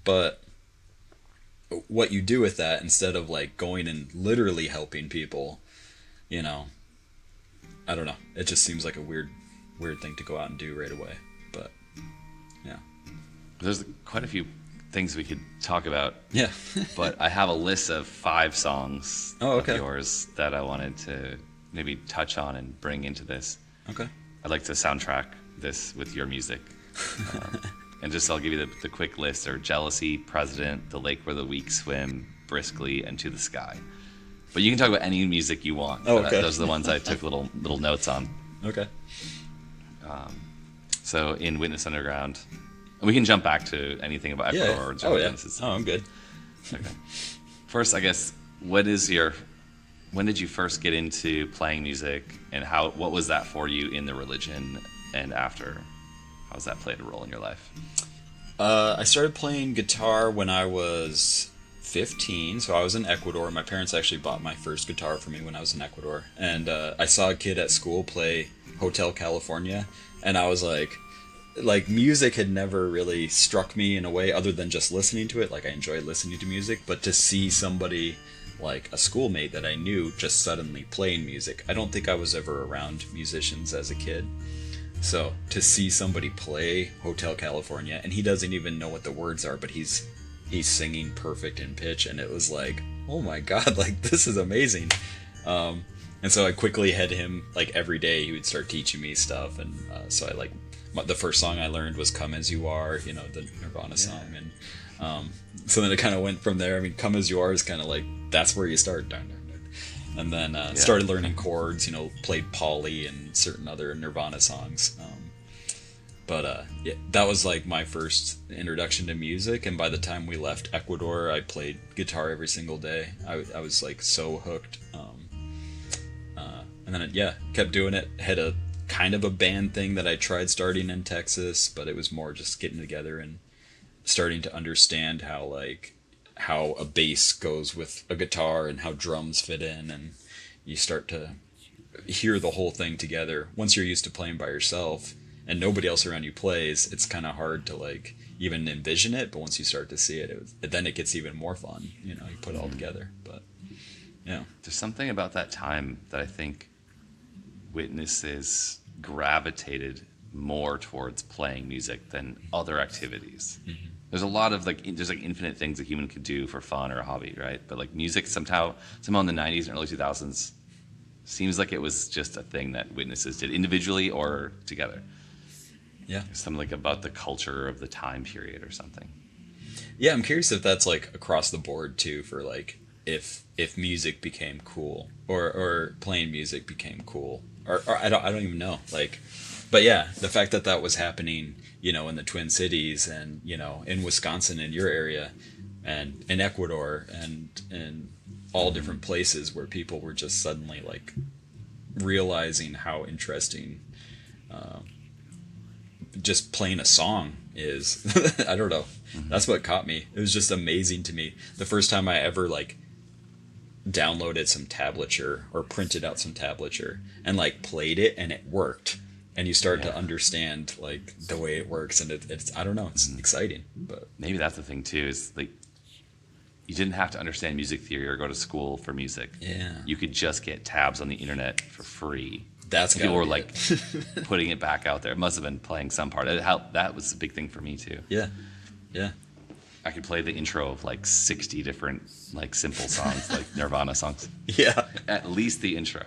But what you do with that, instead of like going and literally helping people, I don't know. It just seems like a weird thing to go out and do right away. But yeah, there's quite a few things we could talk about. Yeah. But I have a list of 5 songs of yours that I wanted to maybe touch on and bring into this. Okay. I'd like to soundtrack this with your music. And I'll give you the quick list. Are Jealousy, President, The Lake Where the Weak Swim, Briskly, and To the Sky. But you can talk about any music you want. Oh, okay. Those are the ones I took little notes on. Okay. So in Witness Underground, and we can jump back to anything about Ecuador or Jehovah's Witnesses. Oh, I'm good. Okay. First, I guess, when did you first get into playing music, and what was that for you in the religion and after? How has that played a role in your life? I started playing guitar when I was 15, so I was in Ecuador. My parents actually bought my first guitar for me when I was in Ecuador, and I saw a kid at school play Hotel California, and I was like music had never really struck me in a way other than just listening to it. Like I enjoyed listening to music, but to see somebody like a schoolmate that I knew just suddenly playing music, I don't think I was ever around musicians as a kid. So to see somebody play Hotel California, and he doesn't even know what the words are, but he's singing perfect in pitch, and it was like, oh my god, like this is amazing. And so I quickly had him, like every day he would start teaching me stuff, and so I like the first song I learned was "Come As You Are," you know, the Nirvana song, and so then it kind of went from there. I mean, "Come As You Are" is kind of like that's where you start. Dun, dun, dun. And then started learning chords, you know, played Polly and certain other Nirvana songs. But that was like my first introduction to music, and by the time we left Ecuador, I played guitar every single day. I was like so hooked. And then kept doing it. Had a kind of a band thing that I tried starting in Texas, but it was more just getting together and starting to understand how a bass goes with a guitar and how drums fit in, and you start to hear the whole thing together. Once you're used to playing by yourself and nobody else around you plays, it's kind of hard to like even envision it, but once you start to see it, then it gets even more fun. You know, you put it all together. But yeah, there's something about that time that I think witnesses gravitated more towards playing music than other activities. Mm-hmm. There's a lot of there's infinite things a human could do for fun or a hobby, right? But like music somehow in the 90s and early 2000s seems like it was just a thing that witnesses did individually or together. Yeah. Something like about the culture of the time period or something. Yeah, I'm curious if that's like across the board too, for like if music became cool or playing music became cool, or I don't even know, like, but yeah, the fact that was happening, you know, in the Twin Cities and, you know, in Wisconsin, in your area, and in Ecuador, and in all different places where people were just suddenly like realizing how interesting just playing a song is. I don't know. Mm-hmm. That's what caught me. It was just amazing to me. The first time I ever like downloaded some tablature or printed out some tablature and like played it, and it worked. And you start to understand like the way it works, and it's I don't know, it's exciting. But maybe that's the thing too, is like you didn't have to understand music theory or go to school for music. Yeah, you could just get tabs on the internet for free. That's people were like putting it back out there. It must have been playing some part. It helped. That was a big thing for me too. Yeah. I could play the intro of like 60 different like simple songs, like Nirvana songs. Yeah. At least the intro.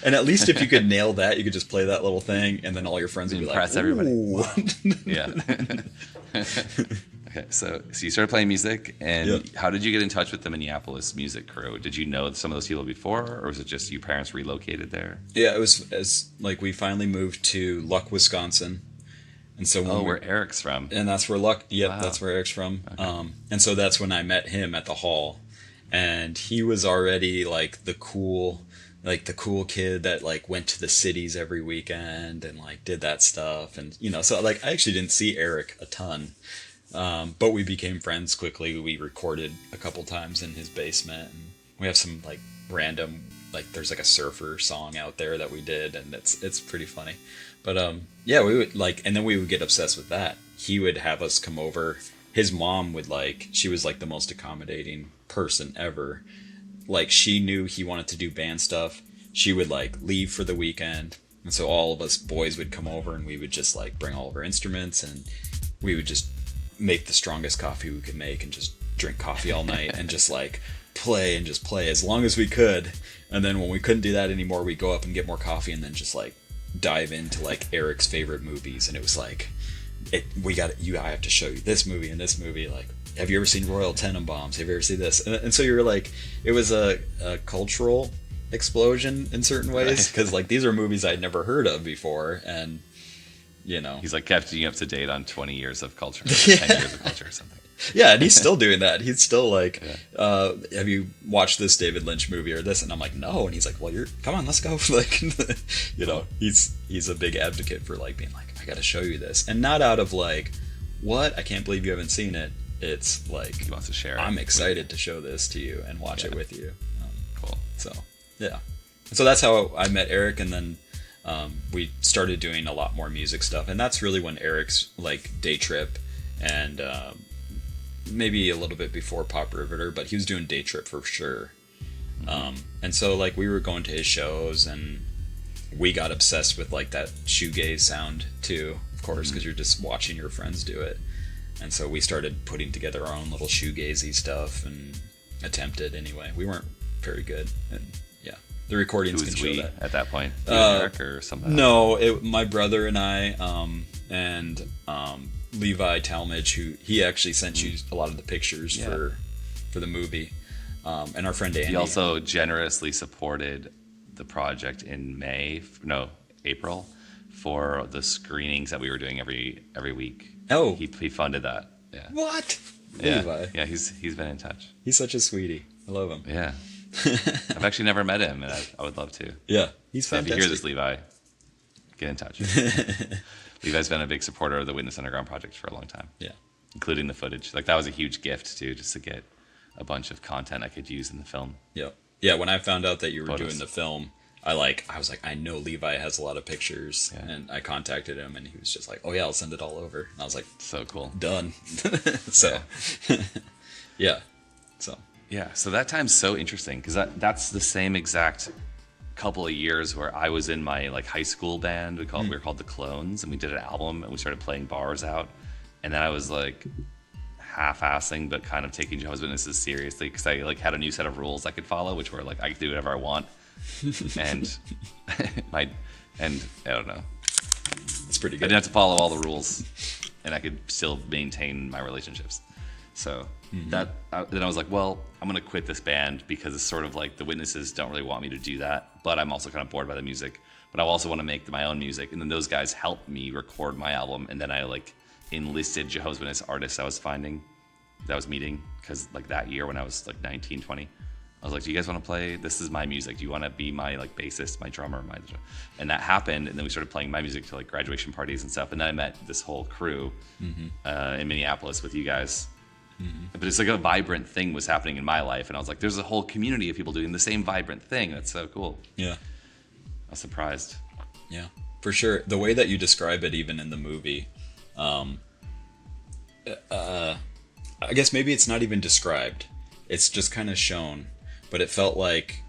And at least if you could nail that, you could just play that little thing, and then all your friends would be impress like, everybody. Yeah. Okay, so you started playing music, and how did you get in touch with the Minneapolis music crew? Did you know some of those people before, or was it just you parents relocated there? Yeah, it was as like we finally moved to Luck, Wisconsin. And so where Eric's from. And that's where Luck, wow. That's where Eric's from. Okay. And so that's when I met him at the hall. And he was already like the cool kid that like went to the cities every weekend and like did that stuff. And, you know, so like I actually didn't see Eric a ton. But we became friends quickly. We recorded a couple times in his basement. And we have some like random, like there's like a surfer song out there that we did, and it's pretty funny. But yeah, we would like, and then we would get obsessed with that. He would have us come over. His mom would like, she was like the most accommodating person ever. Like she knew he wanted to do band stuff. She would like leave for the weekend. And so all of us boys would come over, and we would just like bring all of our instruments, and we would just make the strongest coffee we could make and just drink coffee all night and just like play as long as we could. And then when we couldn't do that anymore, we'd go up and get more coffee, and then just like dive into like Eric's favorite movies. And it was like, I have to show you this movie and this movie. Like, have you ever seen Royal Tenenbaums? Have you ever seen this? And so you were like, it was a cultural explosion in certain ways, because like these are movies I'd never heard of before. And you know, he's like kept you up to date on 20 years of culture, 10 years of culture or something. Yeah, and he's still doing that. He's still like, have you watched this David Lynch movie or this? And I'm like, no. And he's like, well, come on, let's go. Like, you know, he's a big advocate for like being like, I got to show you this, and not out of like, what? I can't believe you haven't seen it. it's like He wants to share it. I'm excited to show this to you and watch it with you. Cool. So yeah, so that's how I met Eric, and then we started doing a lot more music stuff, and that's really when Eric's like Day Trip and maybe a little bit before Pop Riveter, but he was doing Day Trip for sure. And so like we were going to his shows, and we got obsessed with like that shoegaze sound too, of course, because you're just watching your friends do it. And so we started putting together our own little shoegazy stuff, and attempted anyway. We weren't very good, and yeah, the recordings can show that. At that point? Eric or something? No, my brother and I, and Levi Talmadge, who he actually sent you a lot of the pictures for the movie, and our friend Andy. He also generously supported the project in April, for the screenings that we were doing every week. Oh, he funded that. Yeah. What? Yeah. Levi. Yeah, he's been in touch. He's such a sweetie. I love him. Yeah. I've actually never met him, and I would love to. Yeah, he's so fantastic. If you hear this, Levi, get in touch. Levi's been a big supporter of the Witness Underground project for a long time. Yeah. Including the footage. Like, that was a huge gift, too, just to get a bunch of content I could use in the film. Yeah. Yeah, when I found out that you were doing the film, I was like, I know Levi has a lot of pictures, and I contacted him, and he was just like, oh yeah, I'll send it all over. And I was like, so cool. Done. So, yeah. So. Yeah, so that time's so interesting, because that's the same exact couple of years where I was in my like high school band. We were called the Clones, and we did an album, and we started playing bars out. And then I was like half-assing, but kind of taking Jehovah's Witnesses seriously, because I like had a new set of rules I could follow, which were like I could do whatever I want, and I don't know. It's pretty good. I didn't have to follow all the rules, and I could still maintain my relationships. So then I was like, well, I'm gonna quit this band, because it's sort of like the Witnesses don't really want me to do that, but I'm also kind of bored by the music. But I also want to make my own music, and then those guys helped me record my album, and then I like enlisted Jehovah's Witness artists I was meeting, because like that year when I was like 19, 20, I was like, do you guys want to play? This is my music. Do you want to be my like bassist, my drummer, and that happened. And then we started playing my music to like graduation parties and stuff. And then I met this whole crew in Minneapolis with you guys. But it's like a vibrant thing was happening in my life, and I was like, there's a whole community of people doing the same vibrant thing. That's so cool. Yeah. I was surprised. Yeah, for sure. The way that you describe it, even in the movie, I guess maybe it's not even described. It's just kind of shown, but it felt like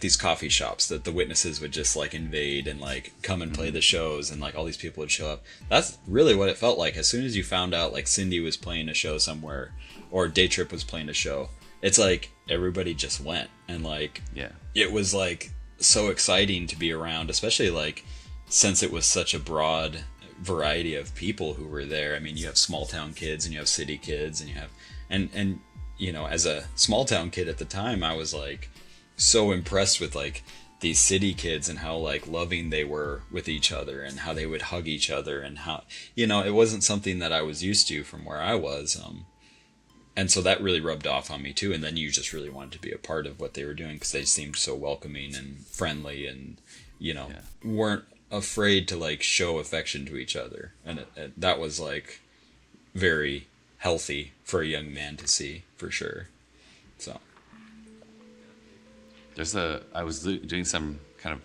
these coffee shops that the Witnesses would just like invade and like come and play the shows, and like all these people would show up. That's really what it felt like. As soon as you found out like Cindy was playing a show somewhere, or Day Trip was playing a show, it's like everybody just went, and like it was like so exciting to be around, especially like since it was such a broad variety of people who were there. I mean, you have small town kids, and you have city kids, and you have and you know, as a small town kid at the time, I was like so impressed with like these city kids and how like loving they were with each other, and how they would hug each other, and how, you know, it wasn't something that I was used to from where I was, and so that really rubbed off on me too. And then you just really wanted to be a part of what they were doing, because they seemed so welcoming and friendly, and you know, weren't afraid to like show affection to each other, and that was like very healthy for a young man to see, for sure. So I was doing some kind of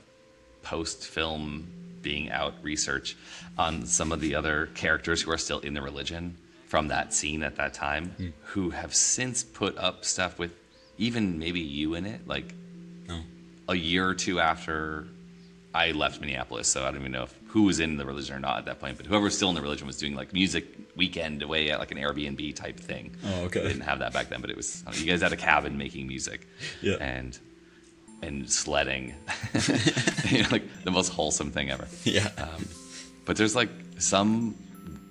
post-film being out research on some of the other characters who are still in the religion from that scene at that time, who have since put up stuff with even maybe you in it, like a year or two after I left Minneapolis. So I don't even know who was in the religion or not at that point, but whoever was still in the religion was doing like music weekend away at like an Airbnb type thing. Oh, okay. They didn't have that back then, but it was, you guys had a cabin making music. Yeah. And sledding. You know, like the most wholesome thing ever. Yeah. But there's like some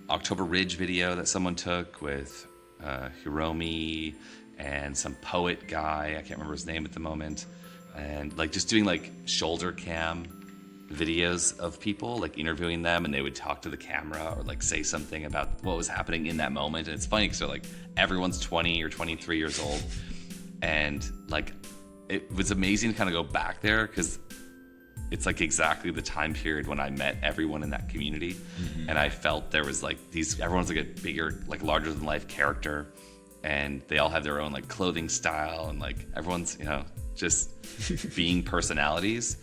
October Ridge video that someone took with Hiromi and some poet guy, I can't remember his name at the moment, and like just doing like shoulder cam videos of people, like interviewing them, and they would talk to the camera or like say something about what was happening in that moment. And it's funny because they're like, everyone's 20 or 23 years old, and like it was amazing to kind of go back there, because it's like exactly the time period when I met everyone in that community. And I felt there was like everyone's like a bigger, like larger than life character, and they all have their own like clothing style, and like everyone's, just being personalities.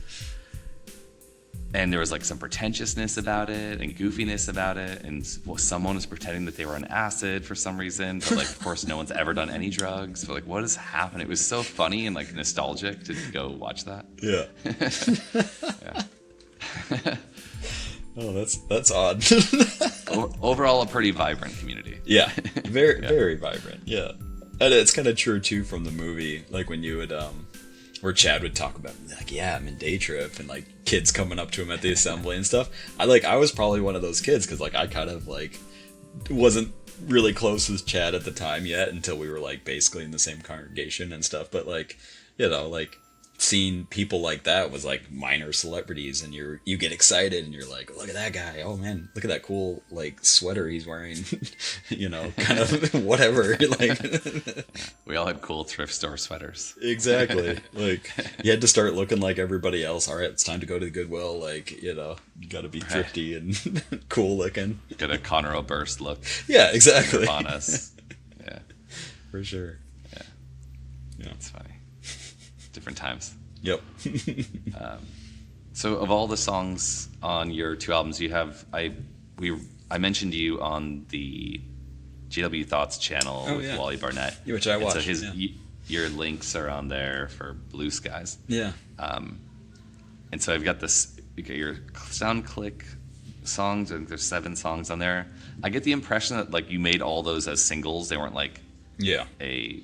And there was like some pretentiousness about it and goofiness about it, and someone was pretending that they were on acid for some reason, but like of course no one's ever done any drugs. But like, what is happening? It was so funny and like nostalgic to go watch that. Yeah. Yeah. Oh, that's odd. Overall, a pretty vibrant community. Yeah, very vibrant. Yeah, and it's kind of true too from the movie. Like when you would where Chad would talk about, like, yeah, I'm in day trip, and like kids coming up to him at the assembly and stuff. I was probably one of those kids, because like I kind of like wasn't really close with Chad at the time yet, until we were like basically in the same congregation and stuff. But like, like seeing people like that was like minor celebrities, and you get excited and you're like, look at that guy, oh man, look at that cool like sweater he's wearing. Kind of whatever. Like we all had cool thrift store sweaters. Exactly. Like you had to start looking like everybody else. All right, it's time to go to the Goodwill. Like, you got to be thrifty and cool looking. Get a Conor Oberst look. Yeah, exactly. On us. Yeah, for sure. Yeah, it's funny. Different times. Yep. So of all the songs on your two albums, you have I mentioned you on the GW Thoughts channel with Wally Barnett, which I watched. So your links are on there for Blueskys. Yeah. And so I've got you got your SoundClick songs, and there's 7 songs on there. I get the impression that like you made all those as singles. They weren't like a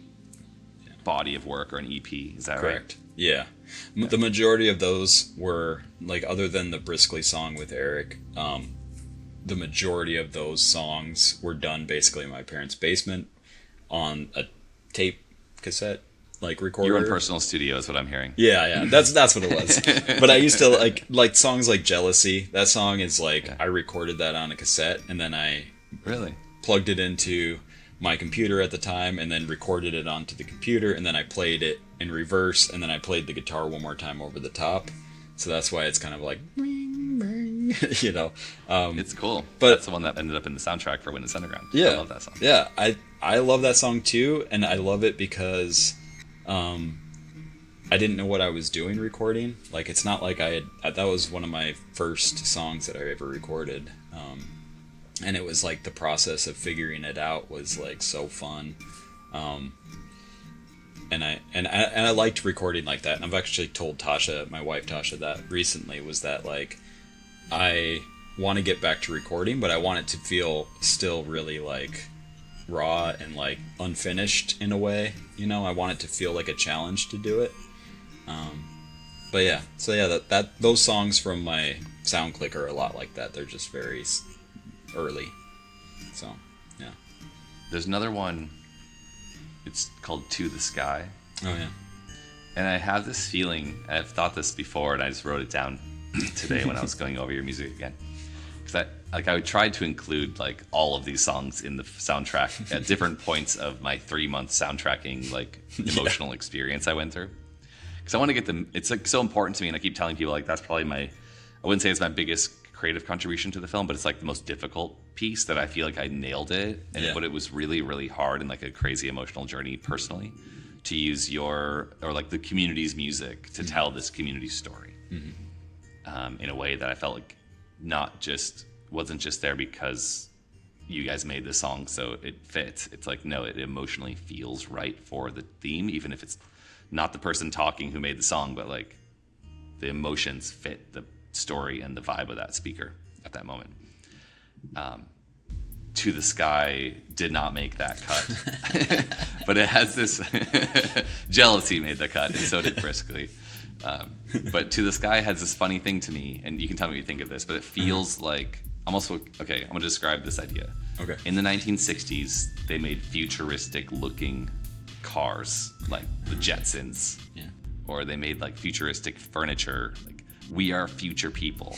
body of work or an EP. Is that correct? Right? Yeah. The majority of those were like, other than the Briskly song with Eric, the majority of those songs were done basically in my parents' basement on a tape cassette like recorder. Your own personal studio is what I'm hearing. Yeah. That's what it was. But I used to like songs like Jealousy. That song is like I recorded that on a cassette, and then I plugged it into my computer at the time, and then recorded it onto the computer, and then I played it in reverse, and then I played the guitar one more time over the top. So that's why it's kind of like it's cool. But that's the one that ended up in the soundtrack for Witness Underground. Yeah, I love that song. Yeah, I love that song too, and I love it because I didn't know what I was doing recording. Like, it's not like that was one of my first songs that I ever recorded. And it was like the process of figuring it out was like so fun. And I liked recording like that. And I've actually told Tasha, my wife Tasha, that recently, was that like I want to get back to recording, but I want it to feel still really like raw and like unfinished in a way. I want it to feel like a challenge to do it. But yeah, so yeah, that those songs from my SoundClick are a lot like that. They're just very early. So yeah, there's another one. It's called To the Sky. Oh yeah. And I have this feeling, I've thought this before, and I just wrote it down today when I was going over your music again. Because I tried to include like all of these songs in the soundtrack at different points of my 3-month soundtracking like emotional experience I went through. Because I want to get them. It's like so important to me, and I keep telling people like that's probably I wouldn't say it's my biggest creative contribution to the film, but it's like the most difficult piece that I feel like I nailed it, but it was really, really hard and like a crazy emotional journey personally to use the community's music to tell this community story in a way that I felt like wasn't just there because you guys made this song so it fits. It's like, no, it emotionally feels right for the theme, even if it's not the person talking who made the song, but like the emotions fit the story and the vibe of that speaker at that moment. To the Sky did not make that cut, but it has this Jealousy made the cut, and so did Briskly. But To the Sky has this funny thing to me, and you can tell me what you think of this, but it feels like almost okay. I'm gonna describe this idea. Okay. In the 1960s, they made futuristic looking cars like the Jetsons, or they made like futuristic furniture, like we are future people,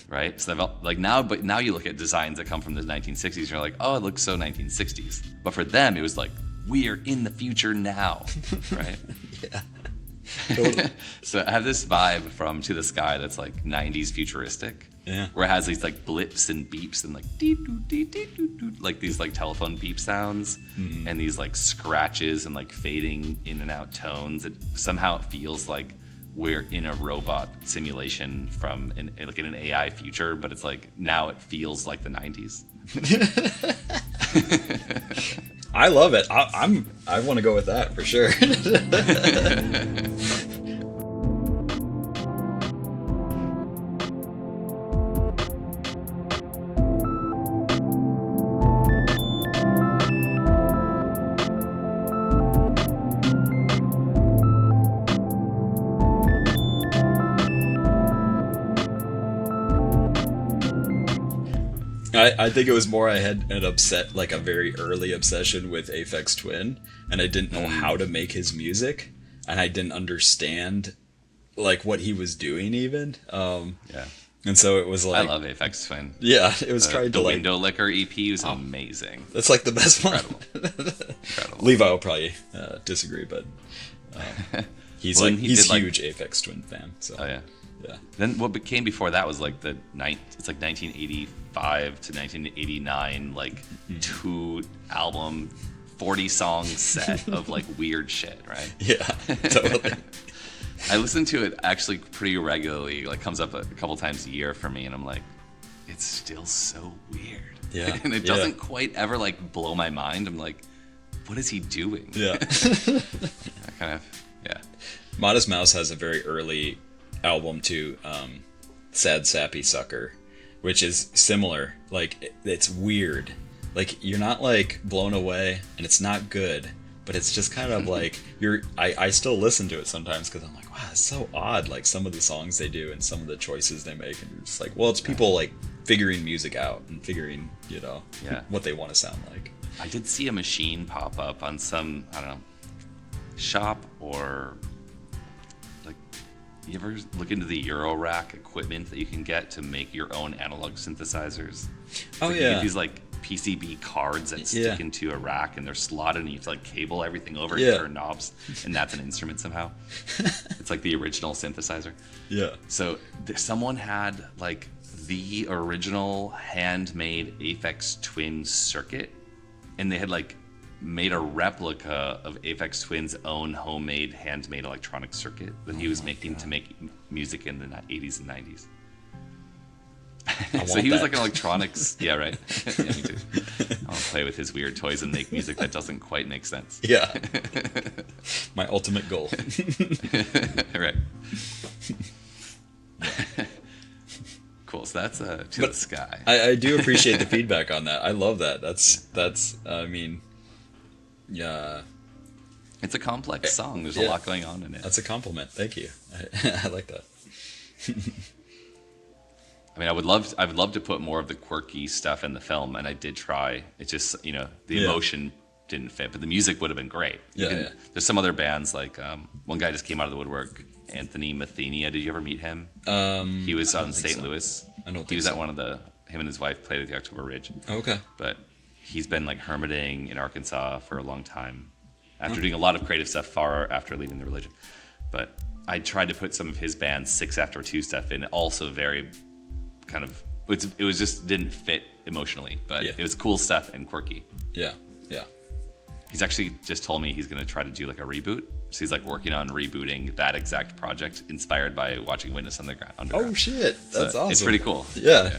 right? So like now you look at designs that come from the 1960s, and you're like, oh, it looks so 1960s. But for them, it was like, we are in the future now, right? Yeah. Totally. So I have this vibe from To the Sky that's like 90s futuristic. Yeah. Where it has these like blips and beeps and like dee doo dee dee doo doo, like these like telephone beep sounds, and these like scratches and like fading in and out tones. Somehow it feels like we're in a robot simulation from in an AI future, but it's like now it feels like the 90s. I love it. I want to go with that for sure. I think it was more I had a very early obsession with Aphex Twin, and I didn't know how to make his music, and I didn't understand like what he was doing even. Yeah. And so it was like, I love Aphex Twin. Yeah, it was trying to the like Window Licker EP was amazing. That's like the best one. Incredible. Levi will probably disagree, but he's Well, he's did, huge Aphex Twin fan. So Oh yeah. yeah. Then what came before that was like it's like 1985 to 1989, like 2-album, 40-song set of like weird shit, right? Yeah, totally. I listen to it actually pretty regularly. Like comes up a couple times a year for me, and I'm like, it's still so weird. Yeah, and it doesn't quite ever like blow my mind. I'm like, what is he doing? Yeah. I kind of Modest Mouse has a very early album to Sad Sappy Sucker, which is similar. Like it's weird. Like you're not like blown away, and it's not good, but it's just kind of like I still listen to it sometimes because I'm like, wow, it's so odd. Like some of the songs they do and some of the choices they make, and you're just like, well, it's people like figuring music out and figuring, what they want to sound like. I did see a machine pop up on some, I don't know, shop or like, you ever look into the Eurorack equipment that you can get to make your own analog synthesizers? Oh, like yeah. You get these like PCB cards that stick into a rack, and they're slotted, and you have to like cable everything over and turn knobs, and that's an instrument somehow. It's like the original synthesizer. Yeah. So someone had like the original handmade Aphex Twin circuit, and they had like made a replica of Aphex Twin's own homemade handmade electronic circuit that he was making to make music in the 80s and 90s. So he was like an electronics. Yeah, right. Yeah, me too. I'll play with his weird toys and make music that doesn't quite make sense. Yeah. My ultimate goal. Right. Cool. So that's to the sky. I do appreciate the feedback on that. I love that. That's I mean, yeah. It's a complex song. There's a lot going on in it. That's a compliment. Thank you. I like that. I mean, I would love to put more of the quirky stuff in the film, and I did try. It's just, the emotion didn't fit, but the music would have been great. There's some other bands, like one guy just came out of the woodwork, Anthony Mathenia. Did you ever meet him? He was on St. Louis. I don't think he was so. at one of him and his wife played at the October Ridge. Okay. But he's been like hermiting in Arkansas for a long time after doing a lot of creative stuff far after leaving the religion. But I tried to put some of his band's 6 After 2 stuff in, also very kind of, it was just didn't fit emotionally, but it was cool stuff and quirky. Yeah. He's actually just told me he's going to try to do like a reboot. So he's like working on rebooting that exact project inspired by watching Witness Underground. Oh shit, that's awesome. It's pretty cool. Yeah.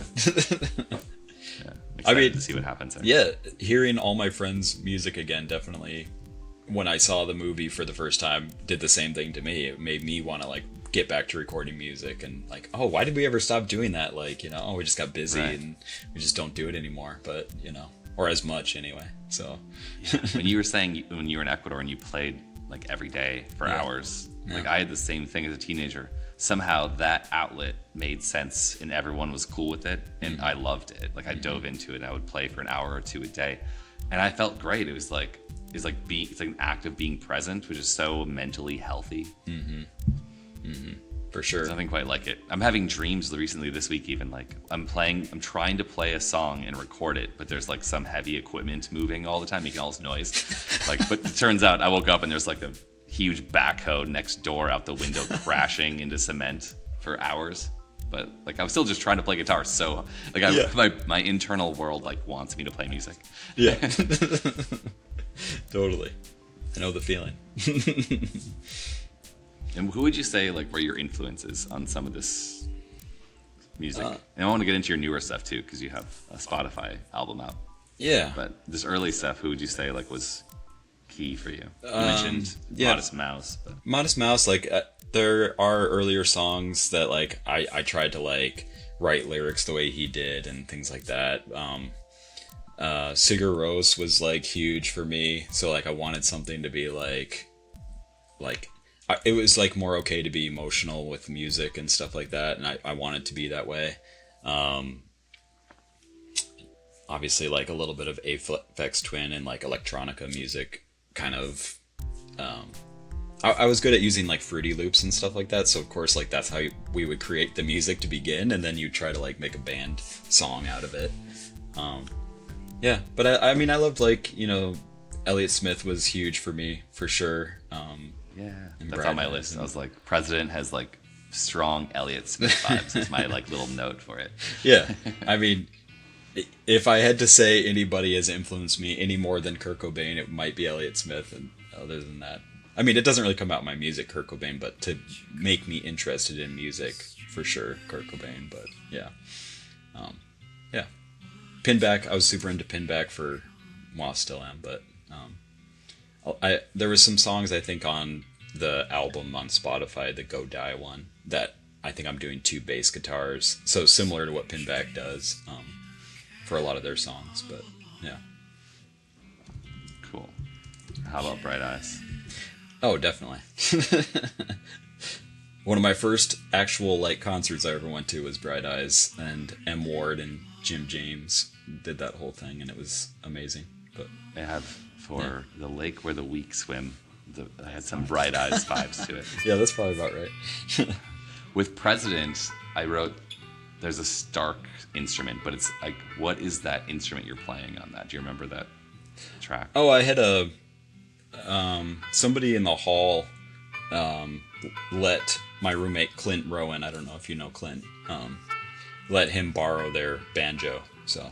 I mean, to see what happens there. Yeah, hearing all my friends' music again definitely, when I saw the movie for the first time, did the same thing to me. It made me want to like get back to recording music and like, oh, why did we ever stop doing that? Like, we just got busy and we just don't do it anymore. But or as much anyway. So when you were saying when you were in Ecuador and you played like every day for hours, like I had the same thing as a teenager. Somehow that outlet made sense and everyone was cool with it, and I loved it. Like I dove into it and I would play for an hour or two a day, and I felt great. It's like an act of being present, which is so mentally healthy. For sure. There's nothing quite like it. I'm having dreams recently this week, even like I'm trying to play a song and record it, but there's like some heavy equipment moving all the time, making all this noise. But it turns out I woke up and there's like a huge backhoe next door out the window crashing into cement for hours. but like I'm still just trying to play guitar. So like my internal world like wants me to play music. Yeah. Totally. I know the feeling. And who would you say like were your influences on some of this music? And I want to get into your newer stuff too, because you have a Spotify album out. Yeah. But this early stuff, who would you say like was key for you? You mentioned Modest Mouse. But... Modest Mouse, like there are earlier songs that like I tried to like write lyrics the way he did and things like that. Sigur Rós was like huge for me, so like I wanted something to be like it was like more okay to be emotional with music and stuff like that, and I wanted to be that way. Obviously like a little bit of Aphex Twin and like electronica music kind of. I was good at using like Fruity Loops and stuff like that, so of course like that's how we would create the music to begin, and then you try to like make a band song out of it. Yeah, but I mean I loved like, you know, Elliott Smith was huge for me for sure. Yeah, that's on my list. I was like, President has like strong Elliott Smith vibes. Is my like little note for it. Yeah, I mean, if I had to say anybody has influenced me any more than Kurt Cobain, it might be Elliott Smith. And other than that, I mean, it doesn't really come out in my music, Kurt Cobain, but to make me interested in music, for sure, Kurt Cobain. But yeah, yeah, Pinback. I was super into Pinback for, well, still am, but there was some songs I think on the album on Spotify, the Go Die one, that I think I'm doing 2 bass guitars, so similar to what Pinback does for a lot of their songs. But yeah, cool. How about Bright Eyes? Oh, definitely. One of my first actual like concerts I ever went to was Bright Eyes, and M. Ward and Jim James did that whole thing, and it was amazing. But I have for The Lake Where the Weak Swim. I had some Bright Eyes vibes to it. Yeah, that's probably about right. With President, I wrote, there's a stark instrument, but it's like, what is that instrument you're playing on that? Do you remember that track? Oh, I had somebody in the hall let my roommate Clint Rowan, I don't know if you know Clint, let him borrow their banjo. So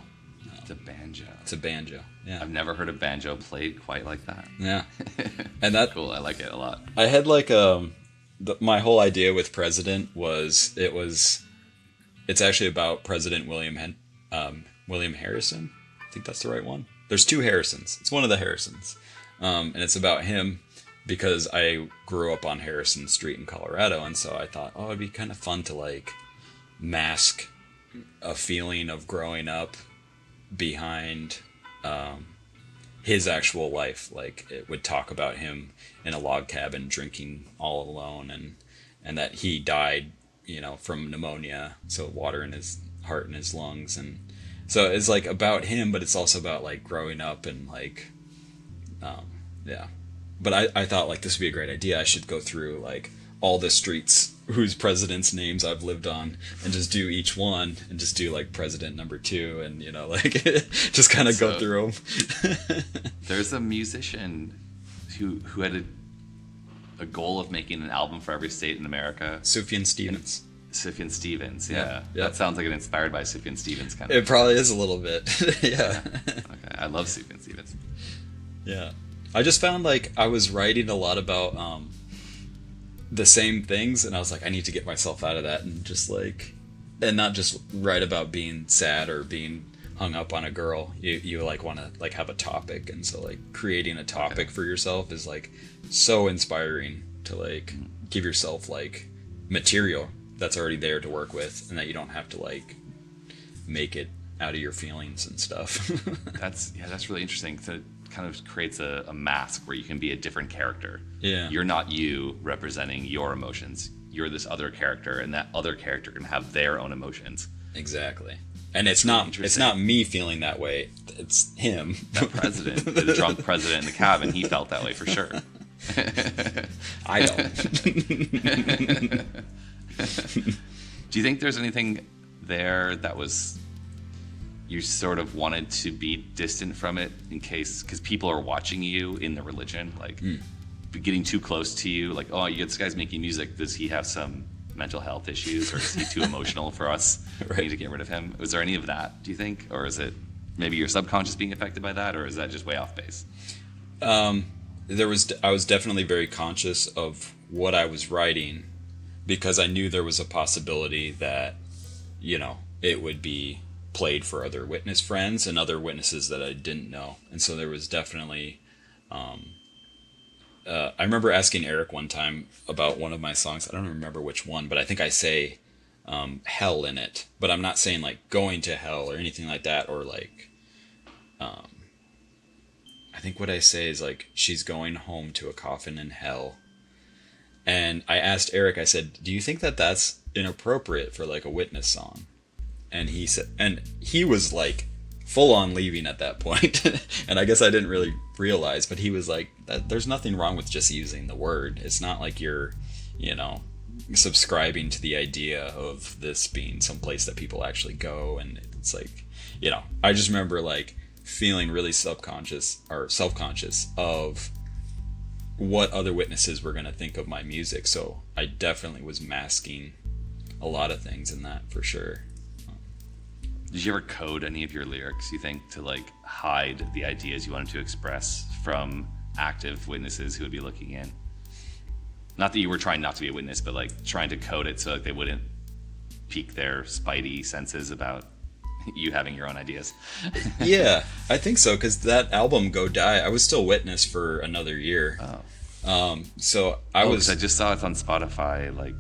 it's a banjo. It's a banjo. Yeah. I've never heard a banjo played quite like that. Yeah. And that cool. I like it a lot. I had like my whole idea with President was it's actually about President William Harrison. I think that's the right one. There's 2 Harrisons. It's one of the Harrisons. And it's about him because I grew up on Harrison Street in Colorado, and so I thought, oh, it'd be kind of fun to like mask a feeling of growing up behind his actual life. Like it would talk about him in a log cabin drinking all alone, and that he died, you know, from pneumonia, so water in his heart and his lungs, and so it's like about him, but it's also about like growing up and like yeah. But I thought like this would be a great idea. I should go through like all the streets whose presidents' names I've lived on and just do each one and just do like president number 2 and, you know, like just kind of go through them. There's a musician who had a goal of making an album for every state in America. Sufjan Stevens. Sufjan Stevens, yeah. That sounds like an inspired by Sufjan Stevens kind of. It probably is a little bit. Yeah. Okay, I love Sufjan Stevens. Yeah. I just found like I was writing a lot about the same things, and I was like, I need to get myself out of that and just like, and not just write about being sad or being hung up on a girl. You like want to like have a topic, and so like creating a topic for yourself is like so inspiring to like give yourself like material that's already there to work with, and that you don't have to like make it out of your feelings and stuff. That's really interesting. So it kind of creates a mask where you can be a different character. Yeah. You're not you representing your emotions. You're this other character, and that other character can have their own emotions. Exactly. And it's not me feeling that way. It's him. That president, the drunk president in the cabin, he felt that way for sure. I don't. Do you think there's anything there that was you sort of wanted to be distant from it in case, because people are watching you in the religion, like getting too close to you, like, oh, this guy's making music, does he have some mental health issues, or is he too emotional for us? Right. We need to get rid of him. Was there any of that, do you think? Or is it maybe your subconscious being affected by that, or is that just way off base? I was definitely very conscious of what I was writing, because I knew there was a possibility that, it would be played for other witness friends and other witnesses that I didn't know. And so there was definitely, I remember asking Eric one time about one of my songs. I don't remember which one, but I think I say hell in it. But I'm not saying like going to hell or anything like that, or like, I think what I say is like, she's going home to a coffin in hell. And I asked Eric, I said, do you think that that's inappropriate for like a witness song? And he said, and he was like full on leaving at that point. And I guess I didn't really realize, but he was like, there's nothing wrong with just using the word. It's not like you're, subscribing to the idea of this being someplace that people actually go. And it's like, I just remember like feeling really subconscious or self-conscious of what other witnesses were going to think of my music. So I definitely was masking a lot of things in that, for sure. Did you ever code any of your lyrics, you think, to like hide the ideas you wanted to express from active witnesses who would be looking in? Not that you were trying not to be a witness, but like trying to code it so that they wouldn't pique their spidey senses about you having your own ideas. Yeah, I think so, because that album Go Die, I was still witness for another year. So I just saw it on Spotify like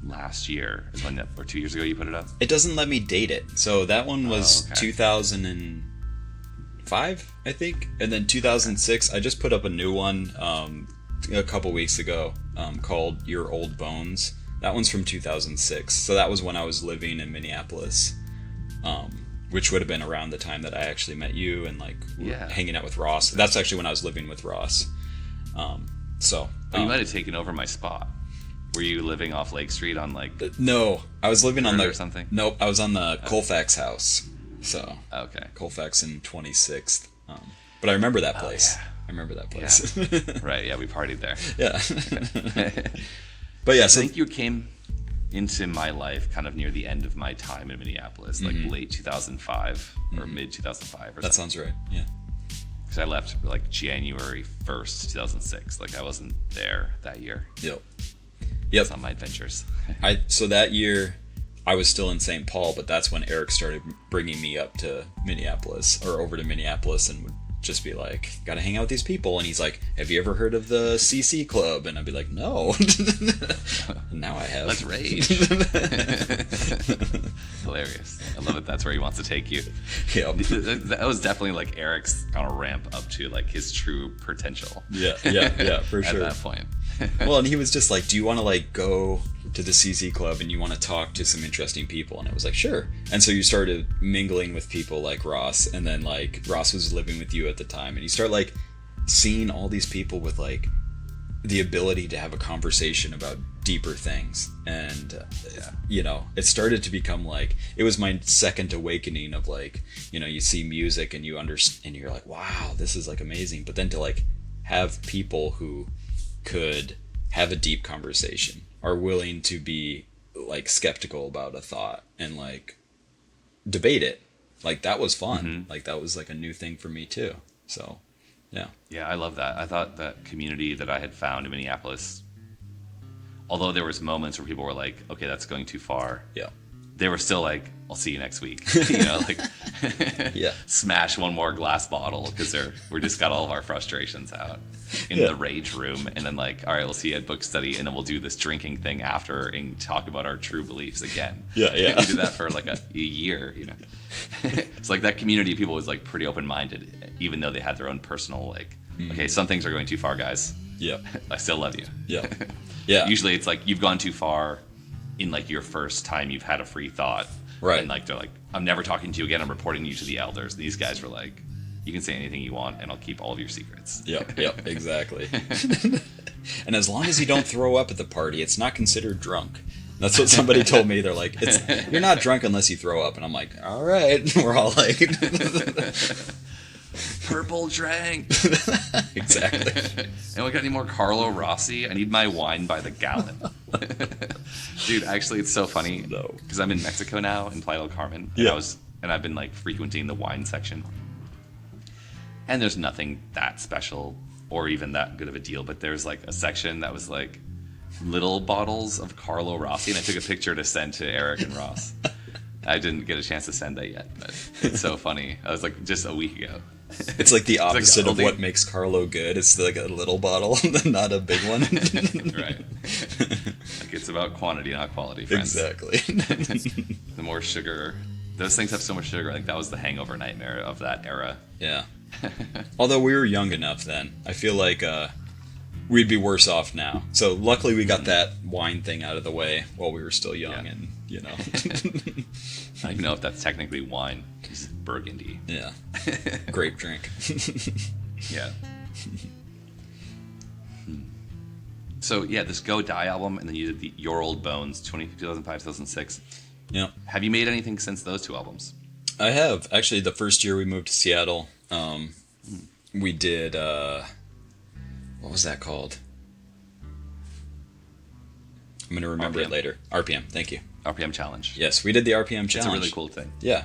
last year, or 2 years ago you put it up. It doesn't let me date it. So that one was 2005, I think, and then 2006 I just put up a new one a couple weeks ago called Your Old Bones. That one's from 2006. So that was when I was living in Minneapolis. Which would have been around the time that I actually met you and like hanging out with Ross. That's actually when I was living with Ross. You might have taken over my spot. Were you living off Lake Street on like? No, I was living on the or something. Nope, I was on the Colfax house. So okay, Colfax and 26th. But I remember that place. I remember that place. Yeah. Right. Yeah, we partied there. Yeah. But yeah, so I think you came into my life kind of near the end of my time in Minneapolis, like late 2005 or mid 2005 or that something. Sounds right. Yeah. Because I left like January 1st, 2006. Like I wasn't there that year. Yep. That's on my adventures. So that year I was still in St. Paul, but that's when Eric started bringing me up to Minneapolis, or over to Minneapolis, and would just be like, gotta hang out with these people. And he's like, have you ever heard of the CC Club? And I'd be like, no. Now I have. Let's rage. Hilarious. I love it. That's where he wants to take you. Yep. That was definitely like Eric's kind of ramp up to like his true potential. Yeah, for sure. At that point. Well, and he was just like, do you want to like go to the CC Club and you want to talk to some interesting people? And I was like, sure. And so you started mingling with people like Ross, and then like Ross was living with you at the time, and you start like seeing all these people with like the ability to have a conversation about deeper things. And it started to become like, it was my second awakening of like, you see music and you understand, and you're like, wow, this is like amazing. But then to like have people who could have a deep conversation, are willing to be like skeptical about a thought and like debate it, like that was fun. Like that was like a new thing for me too. So yeah, I love that. I thought that community that I had found in Minneapolis, although there was moments where people were like, okay, that's going too far, they were still like, I'll see you next week. Like smash one more glass bottle because we just got all of our frustrations out in the rage room, and then like, all right, we'll see you at book study, and then we'll do this drinking thing after and talk about our true beliefs again. We did that for like a year. It's like that community of people was like pretty open-minded, even though they had their own personal like, okay, some things are going too far, guys. I still love you. Usually it's like you've gone too far in like your first time you've had a free thought, right? And like they're like, I'm never talking to you again, I'm reporting you to the elders. And these guys were like, you can say anything you want and I'll keep all of your secrets. Yep, exactly. And as long as you don't throw up at the party, it's not considered drunk. That's what somebody told me. They're like, you're not drunk unless you throw up. And I'm like, all right. We're all like purple drank. Exactly. And we got any more Carlo Rossi? I need my wine by the gallon. Dude, actually, it's so funny No. because I'm in Mexico now in Playa del Carmen, Yeah. and I've been like frequenting the wine section, and there's nothing that special or even that good of a deal, but there's like a section that was like little bottles of Carlo Rossi, and I took a picture to send to Eric and Ross. I didn't get a chance to send that yet, but it's so funny. I was like just a week ago. It's like the opposite of holding- what makes Carlo good. It's like a little bottle, not a big one. Right. Like it's about quantity, not quality, friends. Exactly. The more sugar, those things have so much sugar. Like that was the hangover nightmare of that era. Yeah. Although we were young enough then, I feel like we'd be worse off now. So luckily we got that wine thing out of the way while we were still young, Yeah. and you know. I don't even know if that's technically wine. It's Burgundy. Yeah. Grape drink. Yeah. So yeah, this Go Die album, and then you did the Your Old Bones, 2005, 2006. Yeah. Have you made anything since those two albums? I have. Actually, the first year we moved to Seattle, we did, what was that called? I'm going to remember it RPM. later. RPM, thank you. RPM Challenge. Yes, we did the RPM challenge. It's a really cool thing. Yeah.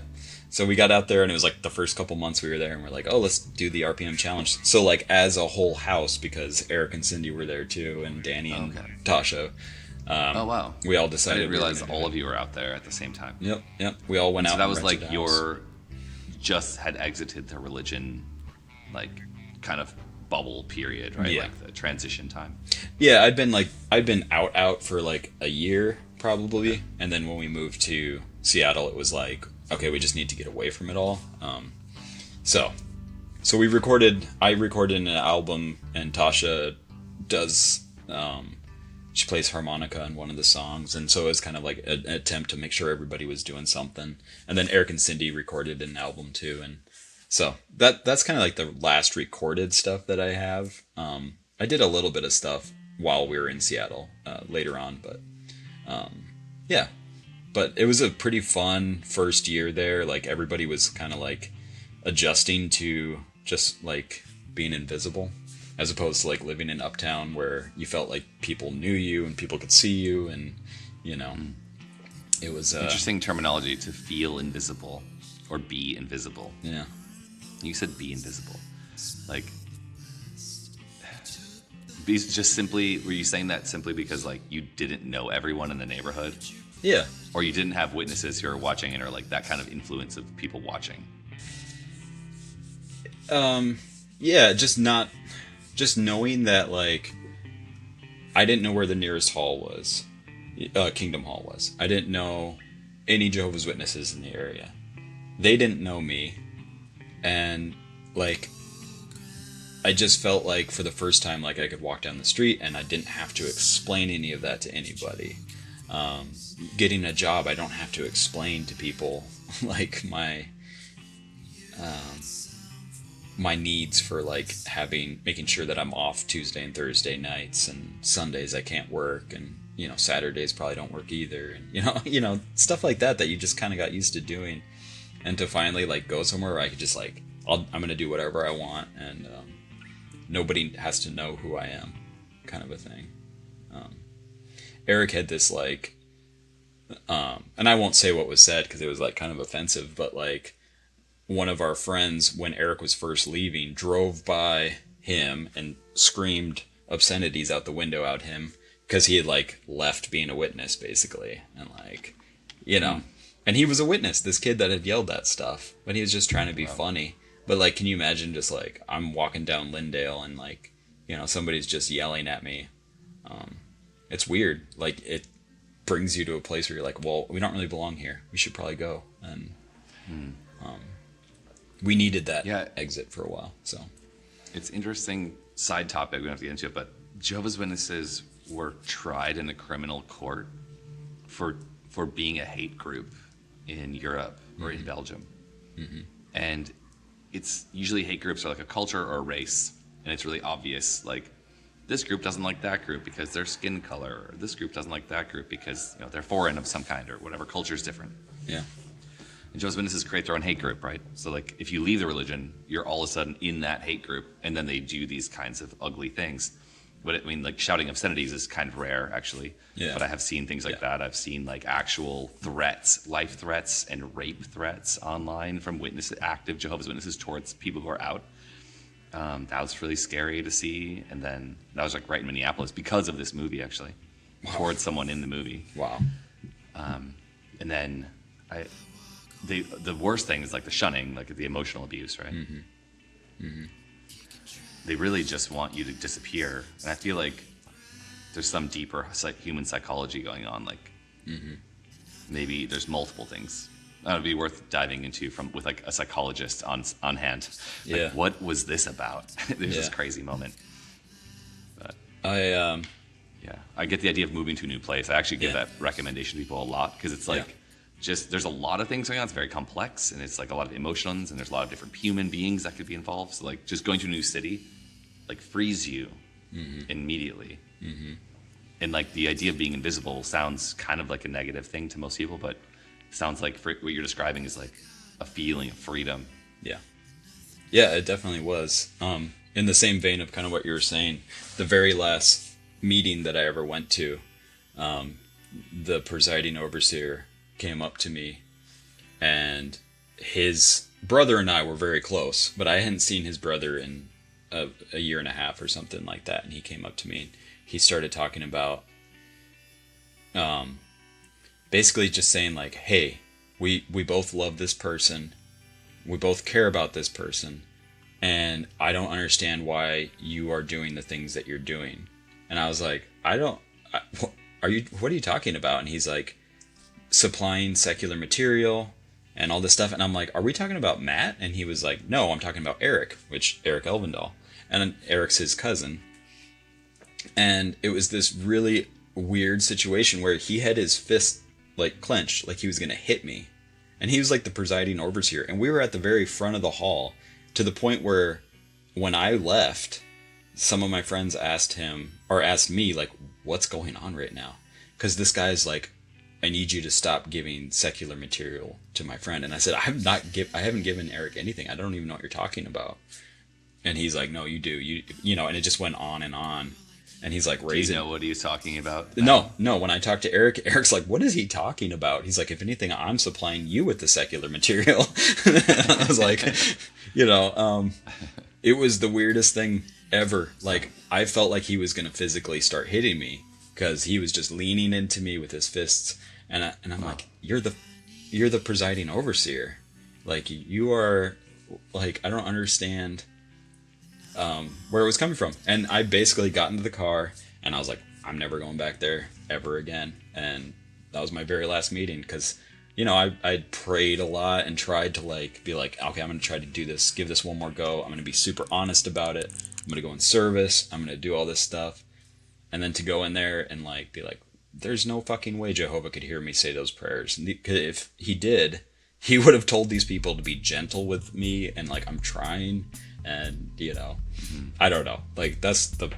So we got out there, and it was like the first couple months we were there, and we're like, oh, let's do the RPM challenge. So like as a whole house, because Eric and Cindy were there too, and Danny and Okay. Tasha. Oh wow! We all I decided. didn't realize we were gonna all do of you were out there at the same time. it. Yep. We all went out. So that and was rented like a house. your just had exited the religion, like kind of bubble period, right? Yeah. Like the transition time. Yeah, I'd been out for like a year probably, and then when we moved to Seattle, it was like, okay, we just need to get away from it all. So we recorded. I recorded an album, and Tasha does. She plays harmonica on one of the songs, and so it was kind of like an attempt to make sure everybody was doing something. And then Eric and Cindy recorded an album too, and so that's kind of like the last recorded stuff that I have. I did a little bit of stuff while we were in Seattle later on, but yeah. But it was a pretty fun first year there. Like everybody was kind of like adjusting to just like being invisible, as opposed to like living in Uptown where you felt like people knew you and people could see you, and you know, it was Interesting terminology, to feel invisible or be invisible. yeah. You said be invisible. Like, be just simply, were you saying that simply because like you didn't know everyone in the neighborhood? Yeah. Or you didn't have witnesses who were watching it, or like that kind of influence of people watching? Yeah, just knowing that like I didn't know where the nearest hall was. Kingdom Hall was. I didn't know any Jehovah's Witnesses in the area. They didn't know me. And like I just felt like for the first time like I could walk down the street and I didn't have to explain any of that to anybody. Getting a job, I don't have to explain to people like my needs for like making sure that I'm off Tuesday and Thursday nights, and Sundays I can't work, and you know Saturdays probably don't work either, and you know stuff like that you just kind of got used to doing, and to finally like go somewhere where I could just like I'm gonna do whatever I want, and nobody has to know who I am, kind of a thing. Eric had this like, and I won't say what was said because it was like kind of offensive, but like one of our friends, when Eric was first leaving, drove by him and screamed obscenities out the window at him because he had like left being a witness basically, and like, you know, and he was a witness, this kid that had yelled that stuff, but he was just trying to be funny. But like, can you imagine just like I'm walking down Lindale and like, you know, somebody's just yelling at me. It's weird. Like it brings you to a place where you're like, well, we don't really belong here. We should probably go. And we needed that exit for a while. So It's interesting side topic, we don't have to get into it, but Jehovah's Witnesses were tried in a criminal court for being a hate group in Europe or in Belgium. And it's usually hate groups are like a culture or a race, and it's really obvious, like this group doesn't like that group because their skin color, or this group doesn't like that group because they're foreign of some kind, or whatever, culture is different. yeah. And Jehovah's Witnesses create their own hate group, right? So like if you leave the religion, you're all of a sudden in that hate group, and then they do these kinds of ugly things. like shouting obscenities is kind of rare actually. Yeah. But I have seen things like that. I've seen like actual threats, life threats and rape threats online from active Jehovah's Witnesses towards people who are out. That was really scary to see. And then that was like right in Minneapolis because of this movie actually. Wow. Towards someone in the movie. Wow. And then the worst thing is like the shunning, like the emotional abuse, right? Mm-hmm. Mm-hmm. They really just want you to disappear. And I feel like there's some deeper human psychology going on. Like maybe there's multiple things. That would be worth diving into with like a psychologist on hand. Like, yeah. What was this about? There's this crazy moment. But I get the idea of moving to a new place. I actually give that recommendation to people a lot because it's like just there's a lot of things going on. It's very complex and it's like a lot of emotions and there's a lot of different human beings that could be involved. So like just going to a new city like frees you immediately. Mm-hmm. And like the idea of being invisible sounds kind of like a negative thing to most people, but it sounds like what you're describing is like a feeling of freedom. Yeah. Yeah, it definitely was. In the same vein of kind of what you were saying, the very last meeting that I ever went to, the presiding overseer came up to me, and his brother and I were very close, but I hadn't seen his brother in a year and a half or something like that, and he came up to me and he started talking about basically just saying like, hey, we both love this person, we both care about this person, and I don't understand why you are doing the things that you're doing. And I was like, what are you talking about? And he's like, supplying secular material and all this stuff. And I'm like, are we talking about Matt? And he was like, no, I'm talking about Eric Elvendahl. And Eric's his cousin. And it was this really weird situation where he had his fist like clenched, like he was going to hit me. And he was like the presiding overseer. And we were at the very front of the hall to the point where when I left, some of my friends asked me like, what's going on right now? Because this guy's like, I need you to stop giving secular material to my friend. And I said, I haven't given Eric anything. I don't even know what you're talking about. And he's like, no, you do. You know, and it just went on and on. And he's like raising. Do you know what he's talking about? No. When I talked to Eric, Eric's like, what is he talking about? He's like, if anything, I'm supplying you with the secular material. I was like, it was the weirdest thing ever. Like, I felt like he was going to physically start hitting me because he was just leaning into me with his fists. And I'm like, you're the presiding overseer. Like, you are, like, I don't understand where it was coming from. And I basically got into the car and I was like, I'm never going back there ever again. And that was my very last meeting because, I prayed a lot and tried to like be like, okay, I'm going to try to do this, give this one more go. I'm going to be super honest about it. I'm going to go in service. I'm going to do all this stuff. And then to go in there and like be like, there's no fucking way Jehovah could hear me say those prayers. If he did, he would have told these people to be gentle with me and like, I'm trying. And, I don't know. Like, that's the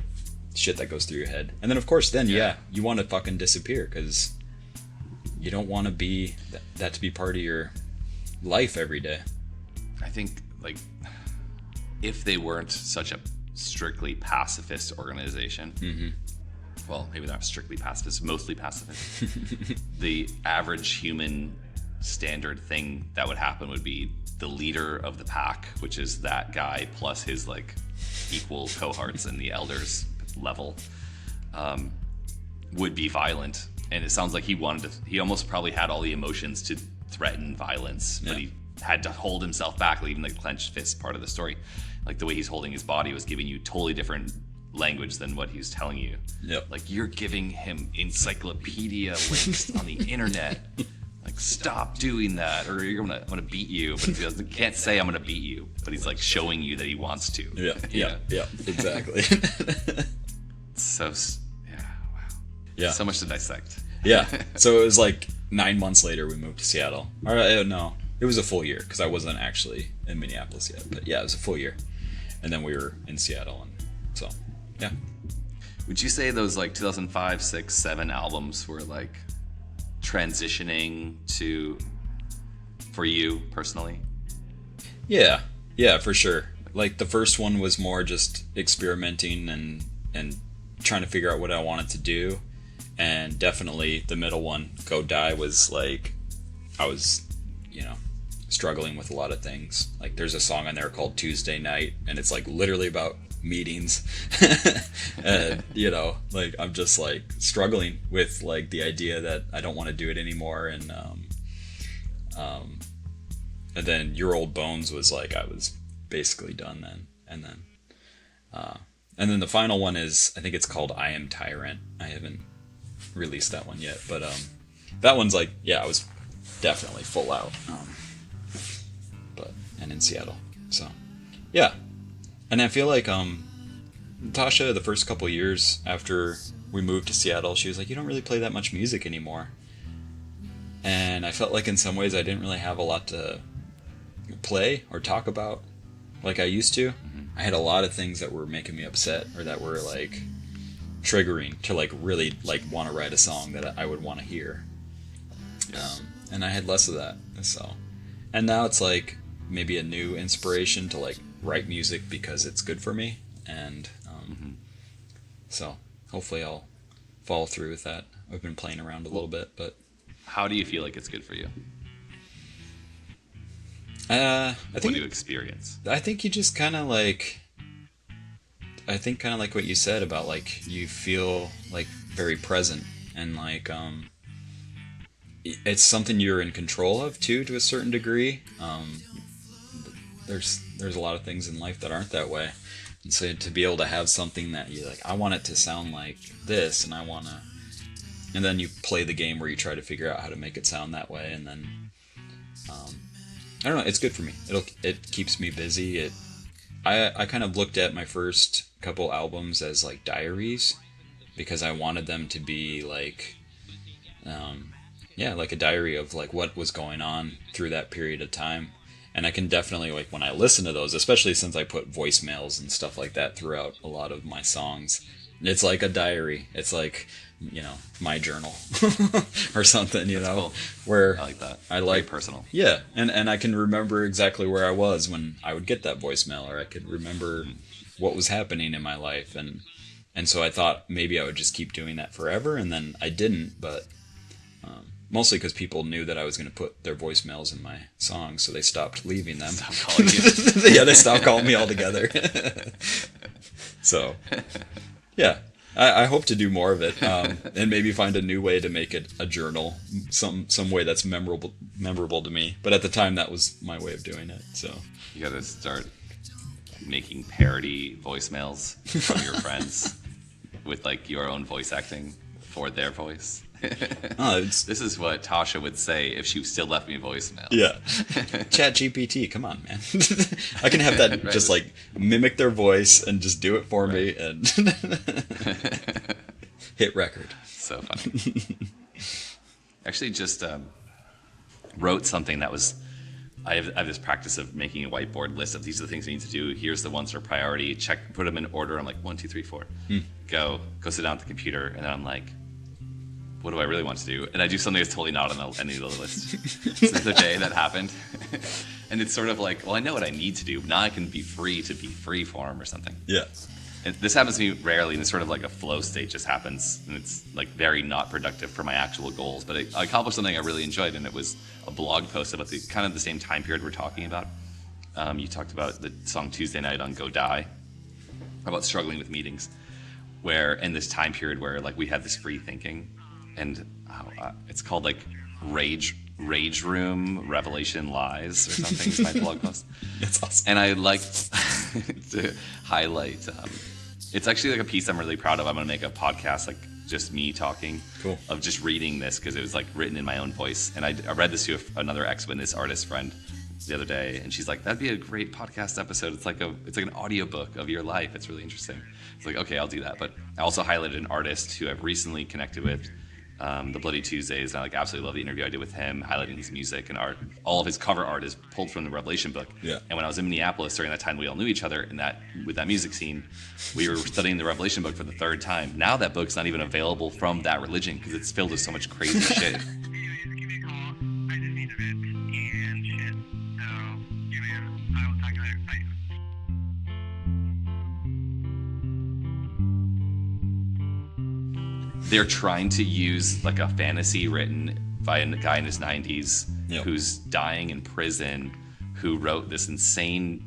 shit that goes through your head. And then, of course, you want to fucking disappear because you don't want to be that to be part of your life every day. I think, like, if they weren't such a strictly pacifist organization, well, maybe not strictly pacifist, mostly pacifist, the average human standard thing that would happen would be the leader of the pack, which is that guy plus his like equal cohorts in the elders level, would be violent. And it sounds like he almost probably had all the emotions to threaten violence, but he had to hold himself back, leaving the clenched fist part of the story. Like the way he's holding his body was giving you totally different language than what he was telling you. Yep. Like, you're giving him encyclopedia links on the internet. Like, stop doing that, or I'm gonna beat you. But he can't say I'm gonna beat you, but he's like showing you that he wants to. Yeah, exactly. Wow. Yeah. So much to dissect. Yeah. So it was like 9 months later we moved to Seattle. Or no, it was a full year because I wasn't actually in Minneapolis yet. But yeah, it was a full year, and then we were in Seattle, and so yeah. Would you say those like 2005, 6, 7 albums were like transitioning for you personally? Yeah, for sure. Like the first one was more just experimenting and trying to figure out what I wanted to do. And definitely the middle one, Go Die, was like, I was, struggling with a lot of things. Like, there's a song on there called Tuesday Night, and it's like literally about meetings. And, like, I'm just like struggling with like the idea that I don't want to do it anymore. And then Your Old Bones was like, I was basically done then. And then the final one is, I think it's called I Am Tyrant. I haven't released that one yet, but that one's like, I was definitely full out, and in Seattle. So yeah. And I feel like Tasha, the first couple years after we moved to Seattle, she was like, you don't really play that much music anymore. And I felt like in some ways I didn't really have a lot to play or talk about like I used to. I had a lot of things that were making me upset, or that were like triggering to like really like want to write a song that I would want to hear. And I had less of that. So, and now it's like maybe a new inspiration to like write music because it's good for me. And so hopefully I'll follow through with that. I've been playing around a little bit, but how do you feel like it's good for you? I think, what do you experience? I think you just kind of like, what you said about like, you feel like very present, and like, it's something you're in control of too, to a certain degree. There's a lot of things in life that aren't that way. And so to be able to have something that you're like, I want it to sound like this, and and then you play the game where you try to figure out how to make it sound that way, and then, I don't know, it's good for me. It keeps me busy. I kind of looked at my first couple albums as like diaries, because I wanted them to be like, like a diary of like what was going on through that period of time. And I can definitely, like, when I listen to those, especially since I put voicemails and stuff like that throughout a lot of my songs, it's like a diary. It's like, my journal or something, That's cool. Where I like that. I like, very personal. Yeah. And I can remember exactly where I was when I would get that voicemail, or I could remember what was happening in my life. And so I thought maybe I would just keep doing that forever. And then I didn't, but, mostly because people knew that I was going to put their voicemails in my songs, so they stopped leaving them. Stop calling you. Yeah, they stopped calling me altogether. So, yeah, I hope to do more of it, and maybe find a new way to make it a journal, some way that's memorable to me. But at the time, that was my way of doing it. So you got to start making parody voicemails from your friends with like your own voice acting for their voice. This is what Tasha would say if she still left me a voicemail. Yeah. Chat GPT, come on, man. I can have that just like mimic their voice and just do it for me and hit record. So funny. Actually, just wrote something that was. I have this practice of making a whiteboard list of these are the things I need to do. Here's the ones that are priority. Check, put them in order. I'm like 1, 2, 3, 4. Go sit down at the computer, and then I'm like, what do I really want to do? And I do something that's totally not on any of the list. So the other day that happened. And it's sort of like, well, I know what I need to do. Now I can be free to be free form or something. Yeah. And this happens to me rarely, and it's sort of like a flow state just happens. And it's like very not productive for my actual goals. But I accomplished something I really enjoyed, and it was a blog post about the kind of the same time period we're talking about. You talked about the song Tuesday Night on Go Die, about struggling with meetings, where in this time period where like we had this free thinking. And it's called like Rage Room Revelation Lies or something. It's my blog post. That's awesome. And I like to highlight. It's actually like a piece I'm really proud of. I'm going to make a podcast like just me talking. Cool. Of just reading this because it was like written in my own voice. And I read this to another ex-witness artist friend the other day, and she's like, "That'd be a great podcast episode. It's like an audiobook of your life. It's really interesting." It's like, okay, I'll do that. But I also highlighted an artist who I've recently connected with. The Bloody Tuesdays, and I like absolutely love the interview I did with him, highlighting his music and art. All of his cover art is pulled from the Revelation book. Yeah. And when I was in Minneapolis during that time, we all knew each other, and with that music scene, we were studying the Revelation book for the third time. Now that book's not even available from that religion because it's filled with so much crazy shit. they're trying to use like a fantasy written by a guy in his 90s Yep. who's dying in prison, who wrote this insane,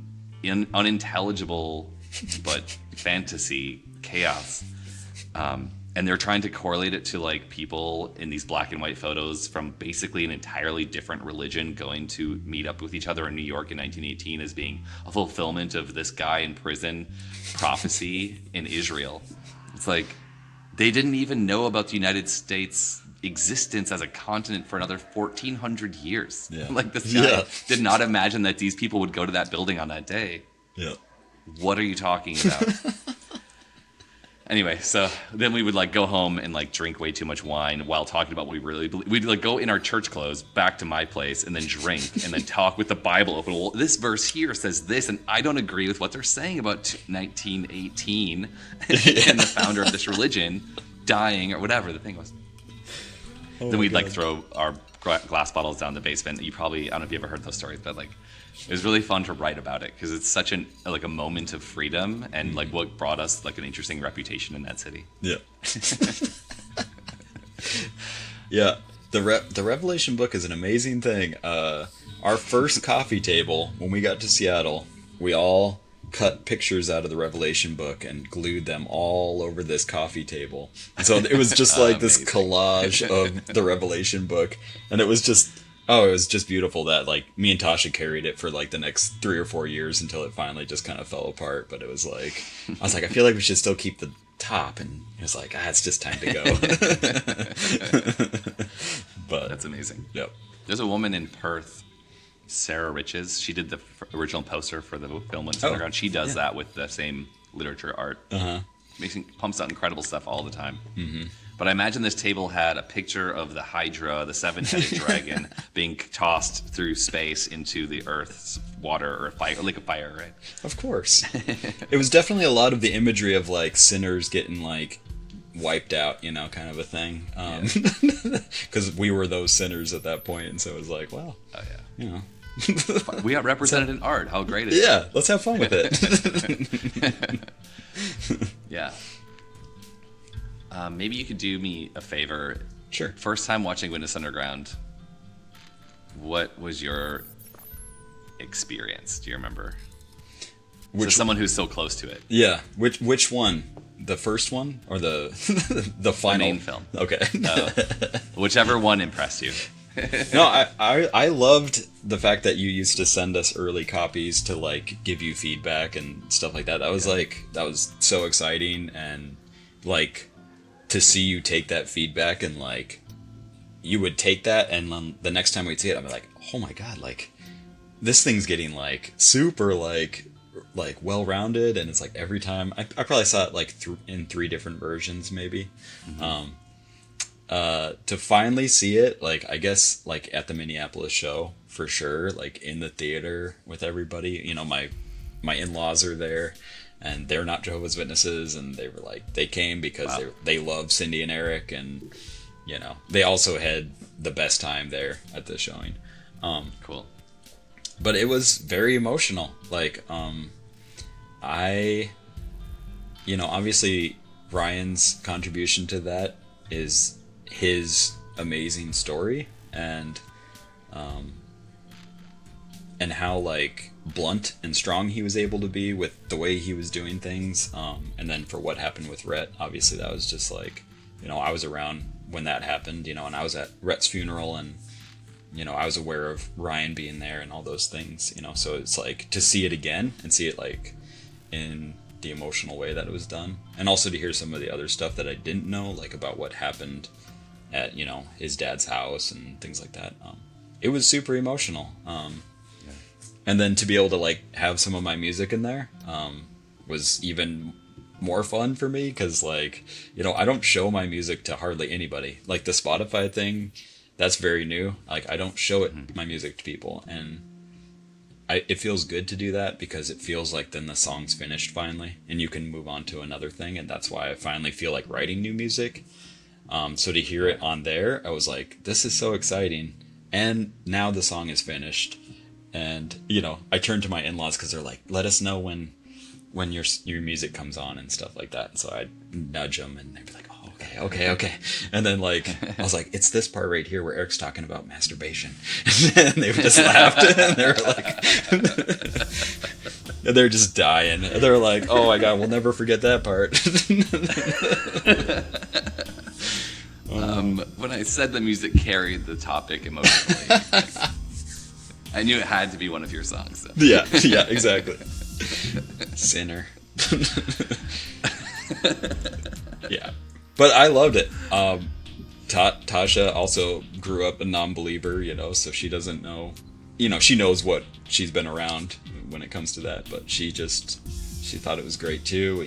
unintelligible but fantasy chaos. And they're trying to correlate it to like people in these black and white photos from basically an entirely different religion going to meet up with each other in New York in 1918 as being a fulfillment of this guy in prison prophecy in Israel. It's like they didn't even know about the United States existence as a continent for another 1,400 years. Yeah. Like this guy did not imagine that these people would go to that building on that day. Yeah. What are you talking about? Anyway, so then we would like go home and like drink way too much wine while talking about what we really believe. We'd like go in our church clothes back to my place and then drink and then talk with the Bible open. Well, this verse here says this, and I don't agree with what they're saying about 1918 and the founder of this religion dying or whatever the thing was. Then we'd like throw our glass bottles down the basement. I don't know if you ever heard those stories, but like it was really fun to write about it because it's such a moment of freedom and like what brought us like an interesting reputation in that city. Yeah. Yeah. The Revelation book is an amazing thing. Our first coffee table when we got to Seattle, we all cut pictures out of the Revelation book and glued them all over this coffee table. And so it was just like this collage of the Revelation book, and it was just beautiful that like me and Tasha carried it for like the next 3 or 4 years until it finally just kind of fell apart. But it was like I was like, I feel like we should still keep the top, and it was like, it's just time to go. But that's amazing. Yep. There's a woman in Perth, Sarah Riches. She did the original poster for the film Witness Underground. She does that with the same literature art. Pumps out incredible stuff all the time. Mm-hmm. But I imagine this table had a picture of the Hydra, the seven-headed dragon, being tossed through space into the Earth's water or fire, like a fire, right? Of course. It was definitely a lot of the imagery of like sinners getting like wiped out, kind of a thing. Because we were those sinners at that point, and so it was like, wow. Oh yeah. We got represented in art. How great is it? Yeah, let's have fun with it. Yeah. Maybe you could do me a favor. Sure. First time watching Witness Underground, what was your experience? Do you remember? So someone who's so close to it. Yeah. Which one? The first one or the the final? The main film. Okay. Whichever one impressed you. No, I loved the fact that you used to send us early copies to like give you feedback and stuff like that. That was that was so exciting, and like to see you take that feedback and like you would take that, and the next time we'd see it, I'm like, oh my god, like this thing's getting like super like well-rounded, and it's like every time I probably saw it like in 3 different versions maybe. Mm-hmm. To finally see it, like I guess like at the Minneapolis show for sure, like in the theater with everybody, my in-laws are there, and they're not Jehovah's Witnesses, and they were like, they came because they love Cindy and Eric, and they also had the best time there at the showing. Cool. But it was very emotional. Like obviously Ryan's contribution to that is his amazing story, and how like blunt and strong he was able to be with the way he was doing things, and then for what happened with Rhett, obviously that was just like, I was around when that happened, and I was at Rhett's funeral, and I was aware of Ryan being there and all those things, so it's like to see it again and see it like in the emotional way that it was done, and also to hear some of the other stuff that I didn't know, like about what happened at his dad's house and things like that. It was super emotional, and then to be able to like have some of my music in there was even more fun for me, because like I don't show my music to hardly anybody. Like the Spotify thing, that's very new. Like I don't show it my music to people, and it feels good to do that, because it feels like then the song's finished finally and you can move on to another thing, and that's why I finally feel like writing new music. So to hear it on there, I was like, this is so exciting, and now the song is finished, and I turned to my in-laws because they're like, let us know when your music comes on and stuff like that, and so I'd nudge them and they'd be like, oh okay. And then like I was like, it's this part right here where Eric's talking about masturbation, and they just laughed, and they were like, and they're just dying. They're like, oh my god, we'll never forget that part. When I said the music carried the topic emotionally, I knew it had to be one of your songs. So. Yeah, exactly. Sinner. Yeah, but I loved it. Tasha also grew up a non-believer, so she doesn't know, she knows what she's been around when it comes to that, but she thought it was great too.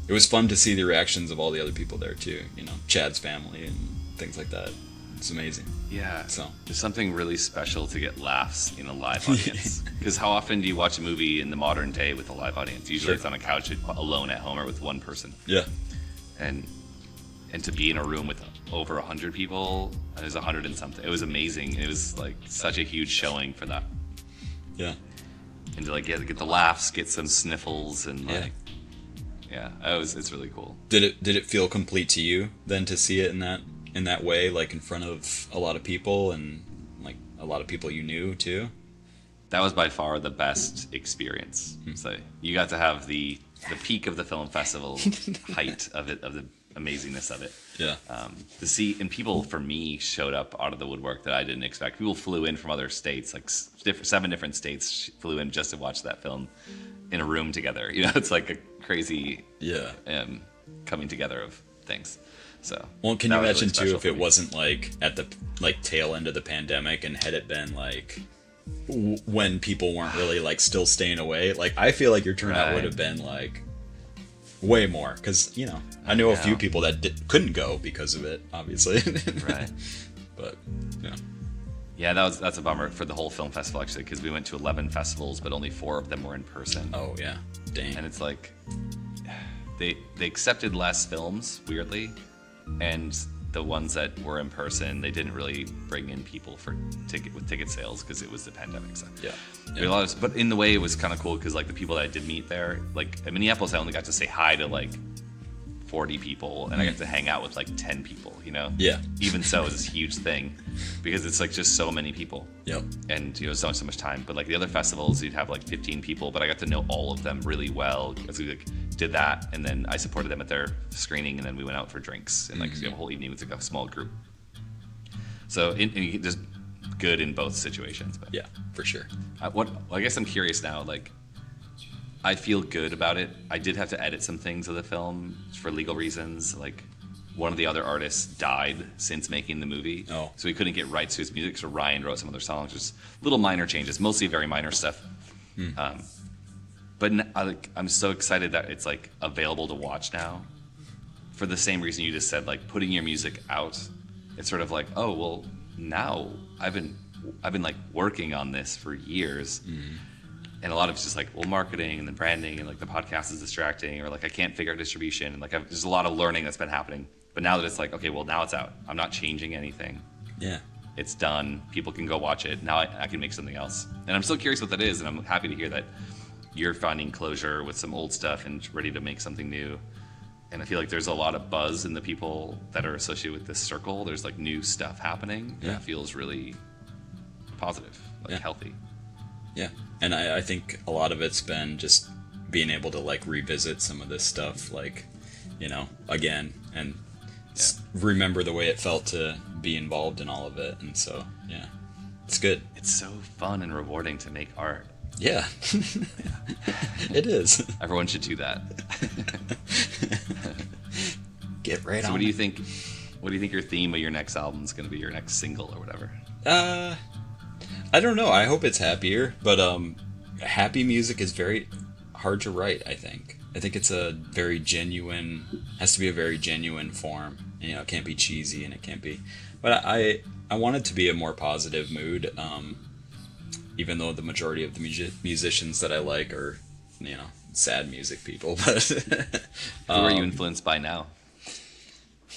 It was fun to see the reactions of all the other people there too, Chad's family and things like that. It's amazing. Yeah. So there's something really special to get laughs in a live audience. Because how often do you watch a movie in the modern day with a live audience? Usually It's on a couch alone at home or with one person. Yeah. And to be in a room with over 100 people, it was 100 and something. It was amazing. It was like such a huge showing for that. Yeah. And to like get the laughs, get some sniffles, and like, it's really cool. Did it feel complete to you then to see it in that way, like in front of a lot of people and like a lot of people you knew too? That was by far the best experience. So you got to have the peak of the film festival height of the amazingness of it. Yeah. To see, and people for me showed up out of the woodwork that I didn't expect. People flew in from other states, like 7 different states flew in just to watch that film in a room together. It's like a crazy coming together of things. So well, can you imagine really too if it wasn't like at the tail end of the pandemic, and had it been like when people weren't really like still staying away? Like I feel like your turnout would have been like way more, because I know a few people that couldn't go because of it, obviously. Right. But yeah, that's a bummer for the whole film festival actually, because we went to 11 festivals, but only 4 of them were in person. Oh yeah, dang. And it's like they accepted less films, weirdly. And the ones that were in person, they didn't really bring in people for ticket sales because it was the pandemic. So yeah. But in the way, it was kind of cool because like the people that I did meet there, like in Minneapolis, I only got to say hi to like 40 people, and I got to hang out with like 10 people. Yeah. Even so, it's this huge thing because it's like just so many people. Yep. And so much time. But like the other festivals, you'd have like 15 people, but I got to know all of them really well as we like did that, and then I supported them at their screening, and then we went out for drinks, and like a whole evening with like a small group. So just good in both situations. But yeah, for sure. I guess I'm curious now. Like, I feel good about it. I did have to edit some things of the film for legal reasons. Like, one of the other artists died since making the movie, so he couldn't get rights to his music. So Ryan wrote some other songs, just little minor changes, mostly very minor stuff. But I'm so excited that it's like available to watch now, for the same reason you just said, like putting your music out. It's sort of like, oh well, now I've been like working on this for years, and a lot of it's just like, well, marketing and then branding, and like the podcast is distracting, or like I can't figure out distribution, and like there's a lot of learning that's been happening. But now that it's like, okay, well now it's out. I'm not changing anything. Yeah. It's done. People can go watch it. Now I can make something else, and I'm still curious what that is, and I'm happy to hear that you're finding closure with some old stuff and ready to make something new. And I feel like there's a lot of buzz in the people that are associated with this circle. There's like new stuff happening that feels really positive, like healthy. Yeah. And I think a lot of it's been just being able to like revisit some of this stuff, like, again, and remember the way it felt to be involved in all of it. And so, it's good. It's so fun and rewarding to make art. Yeah. It is. Everyone should do that. Get right on. So what do you think your theme of your next album is going to be, your next single or whatever? I don't know. I hope it's happier, but happy music is very hard to write, I think. I think it's has to be a very genuine form. It can't be cheesy, and it can't be, but I want it to be a more positive mood. Even though the majority of the musicians that I like are, sad music people. But who are you influenced by now?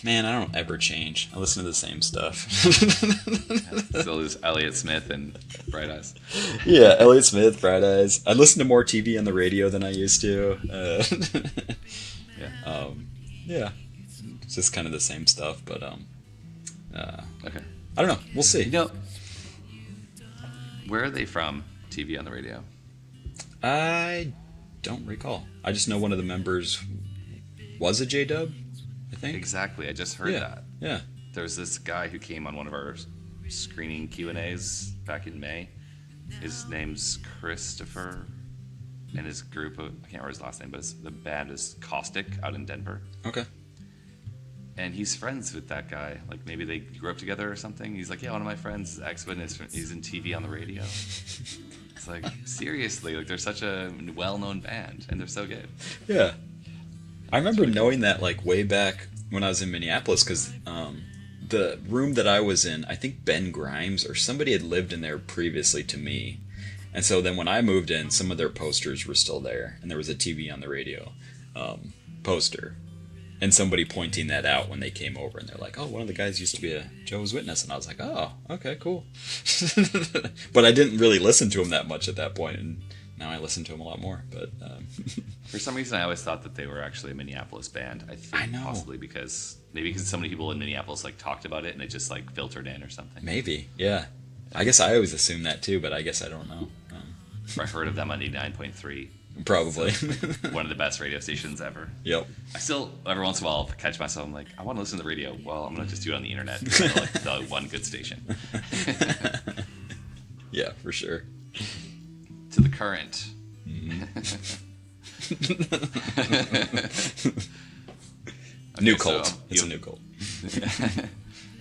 Man, I don't ever change. I listen to the same stuff. Still is Elliott Smith and Bright Eyes. Yeah, Elliott Smith, Bright Eyes. I listen to more TV on the radio than I used to. It's just kind of the same stuff, but Okay. I don't know. We'll see. You know, where are they from? TV on the radio. I don't recall. I just know one of the members was a J-Dub, I think. Exactly. I just heard that. Yeah. There's this guy who came on one of our screening Q&As back in May. His name's Christopher, and his group of, I can't remember his last name, but the band is Caustic out in Denver. Okay. And he's friends with that guy. Like, maybe they grew up together or something. He's like, yeah, one of my friends is ex-witness. He's in TV on the radio. It's like, seriously, like, they're such a well-known band, and they're so good. Yeah. I remember knowing that, like, way back when I was in Minneapolis, because the room that I was in, I think Ben Grimes or somebody had lived in there previously to me. And so then when I moved in, some of their posters were still there, and there was a TV on the radio poster. And somebody pointing that out when they came over, and they're like, oh, one of the guys used to be a Jehovah's Witness. And I was like, oh, okay, cool. But I didn't really listen to him that much at that point, and now I listen to him a lot more. But for some reason, I always thought that they were actually a Minneapolis band. I think I know. Possibly because so many people in Minneapolis like talked about it, and it just like filtered in or something. Maybe, yeah. I guess I always assumed that too, but I guess I don't know. I've heard of them on 89.3. Probably. One of the best radio stations ever. Yep. I still, every once in a while, catch myself, I'm like, I want to listen to the radio. Well, I'm going to just do it on the internet. Like the one good station. Yeah, for sure. To the current. Okay, new cult. It's a new cult.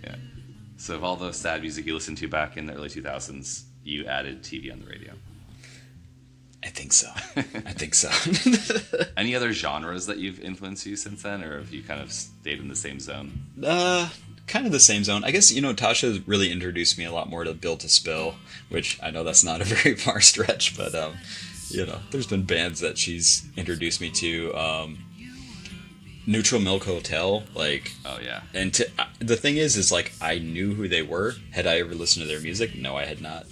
Yeah. So of all the sad music you listened to back in the early 2000s, you added TV on the radio. I think so. Any other genres that you've influenced you since then, or have you kind of stayed in the same zone? Kind of the same zone. I guess, Tasha really introduced me a lot more to Built to Spill, which I know that's not a very far stretch, but, there's been bands that she's introduced me to. Neutral Milk Hotel, like... Oh, yeah. And the thing is, like, I knew who they were. Had I ever listened to their music? No, I had not.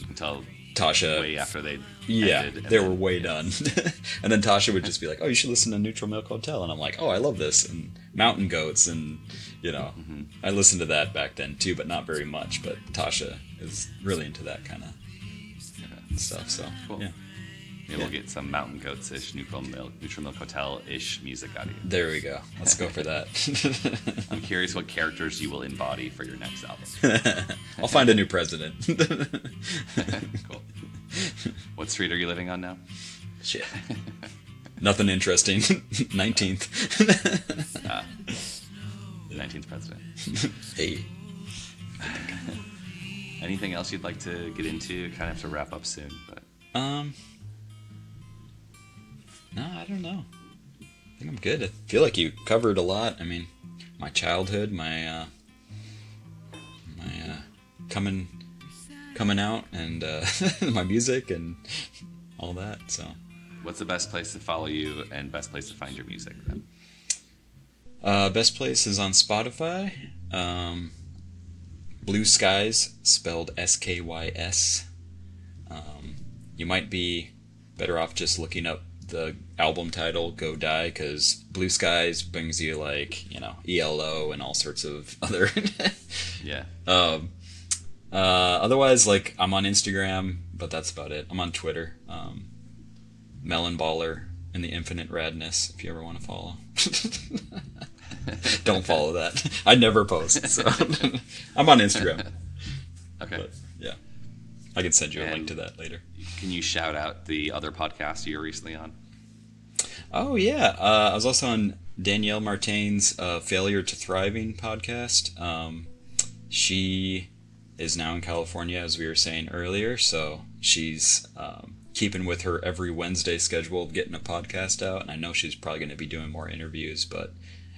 Until Tasha... way after they ended, they were way done. And then Tasha would just be like, oh, you should listen to Neutral Milk Hotel. And I'm like, oh, I love this. And Mountain Goats, and, I listened to that back then, too, but not very much. But Tasha is really into that kind of stuff, so, cool. Yeah. Maybe we'll get some Mountain Goats-ish, Neutral Milk Hotel-ish music out of you. There we go. Let's go for that. I'm curious what characters you will embody for your next album. I'll find a new president. Cool. What street are you living on now? Shit. Nothing interesting. 19th. 19th president. Hey. Anything else you'd like to get into? Kind of have to wrap up soon, but... No, I don't know. I think I'm good. I feel like you covered a lot. I mean, my childhood, my coming out, and my music and all that. So, what's the best place to follow you and best place to find your music then? Best place is on Spotify. Blueskys, spelled Skys. You might be better off just looking up the album title, Go Die, because Blueskys brings you, like, ELO and all sorts of other... Yeah. Otherwise, like, I'm on Instagram, but that's about it. I'm on Twitter. Melon Baller and the Infinite Radness, if you ever want to follow. Don't follow that. I never post, so... I'm on Instagram. Okay. But, yeah. I can send you a link to that later. Can you shout out the other podcast you were recently on? Oh, yeah. I was also on Danielle Martin's Failure to Thriving podcast. She is now in California, as we were saying earlier, so she's keeping with her every Wednesday schedule of getting a podcast out, and I know she's probably going to be doing more interviews, but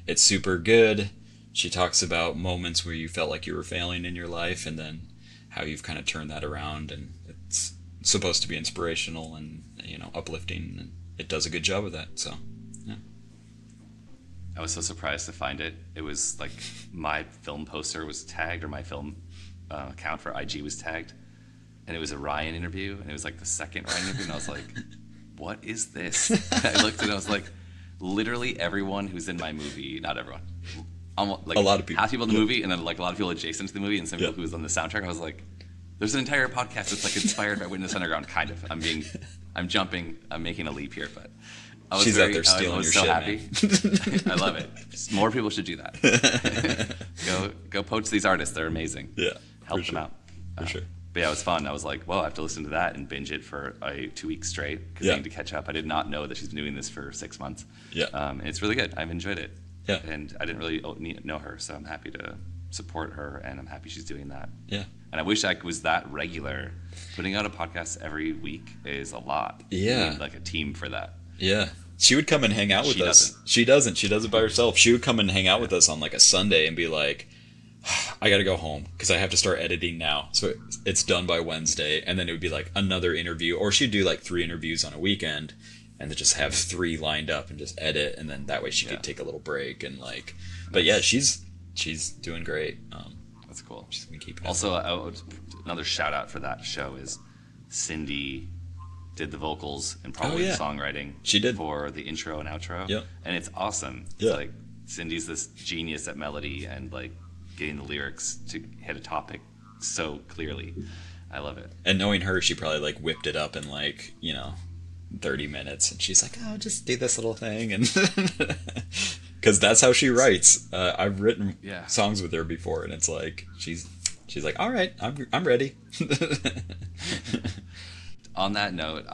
it's super good. She talks about moments where you felt like you were failing in your life, and then how you've kind of turned that around, and it's supposed to be inspirational and uplifting, and it does a good job of that. So, yeah. I was so surprised to find it. It was like my film poster was tagged, or my film account for IG was tagged, and it was a Ryan interview, and it was like the second Ryan interview, and I was like, "What is this?" I looked and I was like, literally everyone who's in my movie, not everyone, almost, like a lot of people, half people in the movie, and then like a lot of people adjacent to the movie, and some people who was on the soundtrack. I was like, there's an entire podcast that's like inspired by Witness Underground, kind of. I'm making a leap here, but she's out there stealing your so shit, happy. I love it. More people should do that. Go poach these artists. They're amazing. Yeah, help them out. For sure. But yeah, it was fun. I was like, well, I have to listen to that and binge it for 2 weeks straight because I need to catch up. I did not know that she's been doing this for 6 months. Yeah. And it's really good. I've enjoyed it. Yeah. And I didn't really know her, so I'm happy to support her, and I'm happy she's doing that. Yeah. And I wish I was that regular. Putting out a podcast every week is a lot. Yeah. You need like a team for that. Yeah. She would come and hang out with us. She doesn't. She does it by herself. She would come and hang out with us on like a Sunday and be like, I gotta go home because I have to start editing now. So it's done by Wednesday. And then it would be like another interview. Or she'd do like 3 interviews on a weekend and then just have 3 lined up and just edit. And then that way she could take a little break and like, but yeah, she's doing great. That's cool. She's been keeping also, another shout out for that show is Cindy did the vocals and probably the songwriting. She did for the intro and outro. Yep. And it's awesome. Yeah. It's like Cindy's this genius at melody and like getting the lyrics to hit a topic so clearly. I love it. And knowing her, she probably like whipped it up in like, 30 minutes, and she's like, "Oh, just do this little thing," and because that's how she writes. I've written songs with her before, and it's like she's like, "All right, I'm ready." On that note,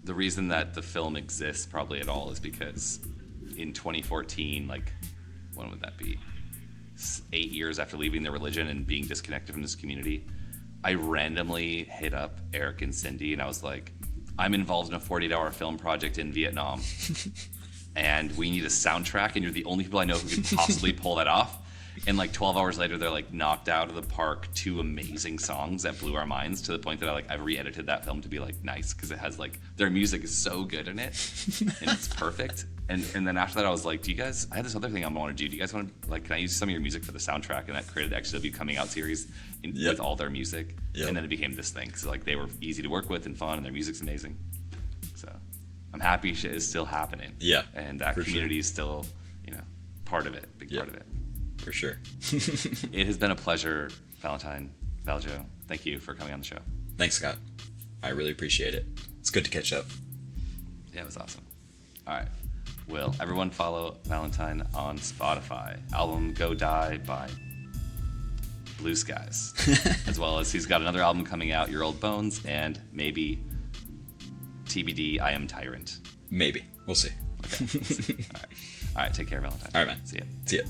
the reason that the film exists probably at all is because in 2014, like, when would that be? 8 years after leaving their religion and being disconnected from this community, I randomly hit up Eric and Cindy, and I was like, I'm involved in a 48-hour film project in Vietnam, and we need a soundtrack, and you're the only people I know who can possibly pull that off. And like 12 hours later, they're like knocked out of the park 2 amazing songs that blew our minds to the point that I've re-edited that film to be like nice because it has like their music is so good in it and it's perfect. And then after that, I was like, I had this other thing I want to do. Do you guys want to like, can I use some of your music for the soundtrack? And that created the XW Coming Out series with all their music. Yep. And then it became this thing. So like they were easy to work with and fun, and their music's amazing. So I'm happy shit is still happening. Yeah. And that community is still, part of it, big part of it. For sure. It has been a pleasure, Valentine, Valjo. Thank you for coming on the show. Thanks, Scott. I really appreciate it. It's good to catch up. Yeah, it was awesome. All right. Will everyone follow Valentine on Spotify? Album Go Die by Blueskys. As well as he's got another album coming out, Your Old Bones, and maybe TBD, I Am Tyrant. Maybe. We'll see. Okay. All right. Take care, Valentine. All right, man. See ya. See ya.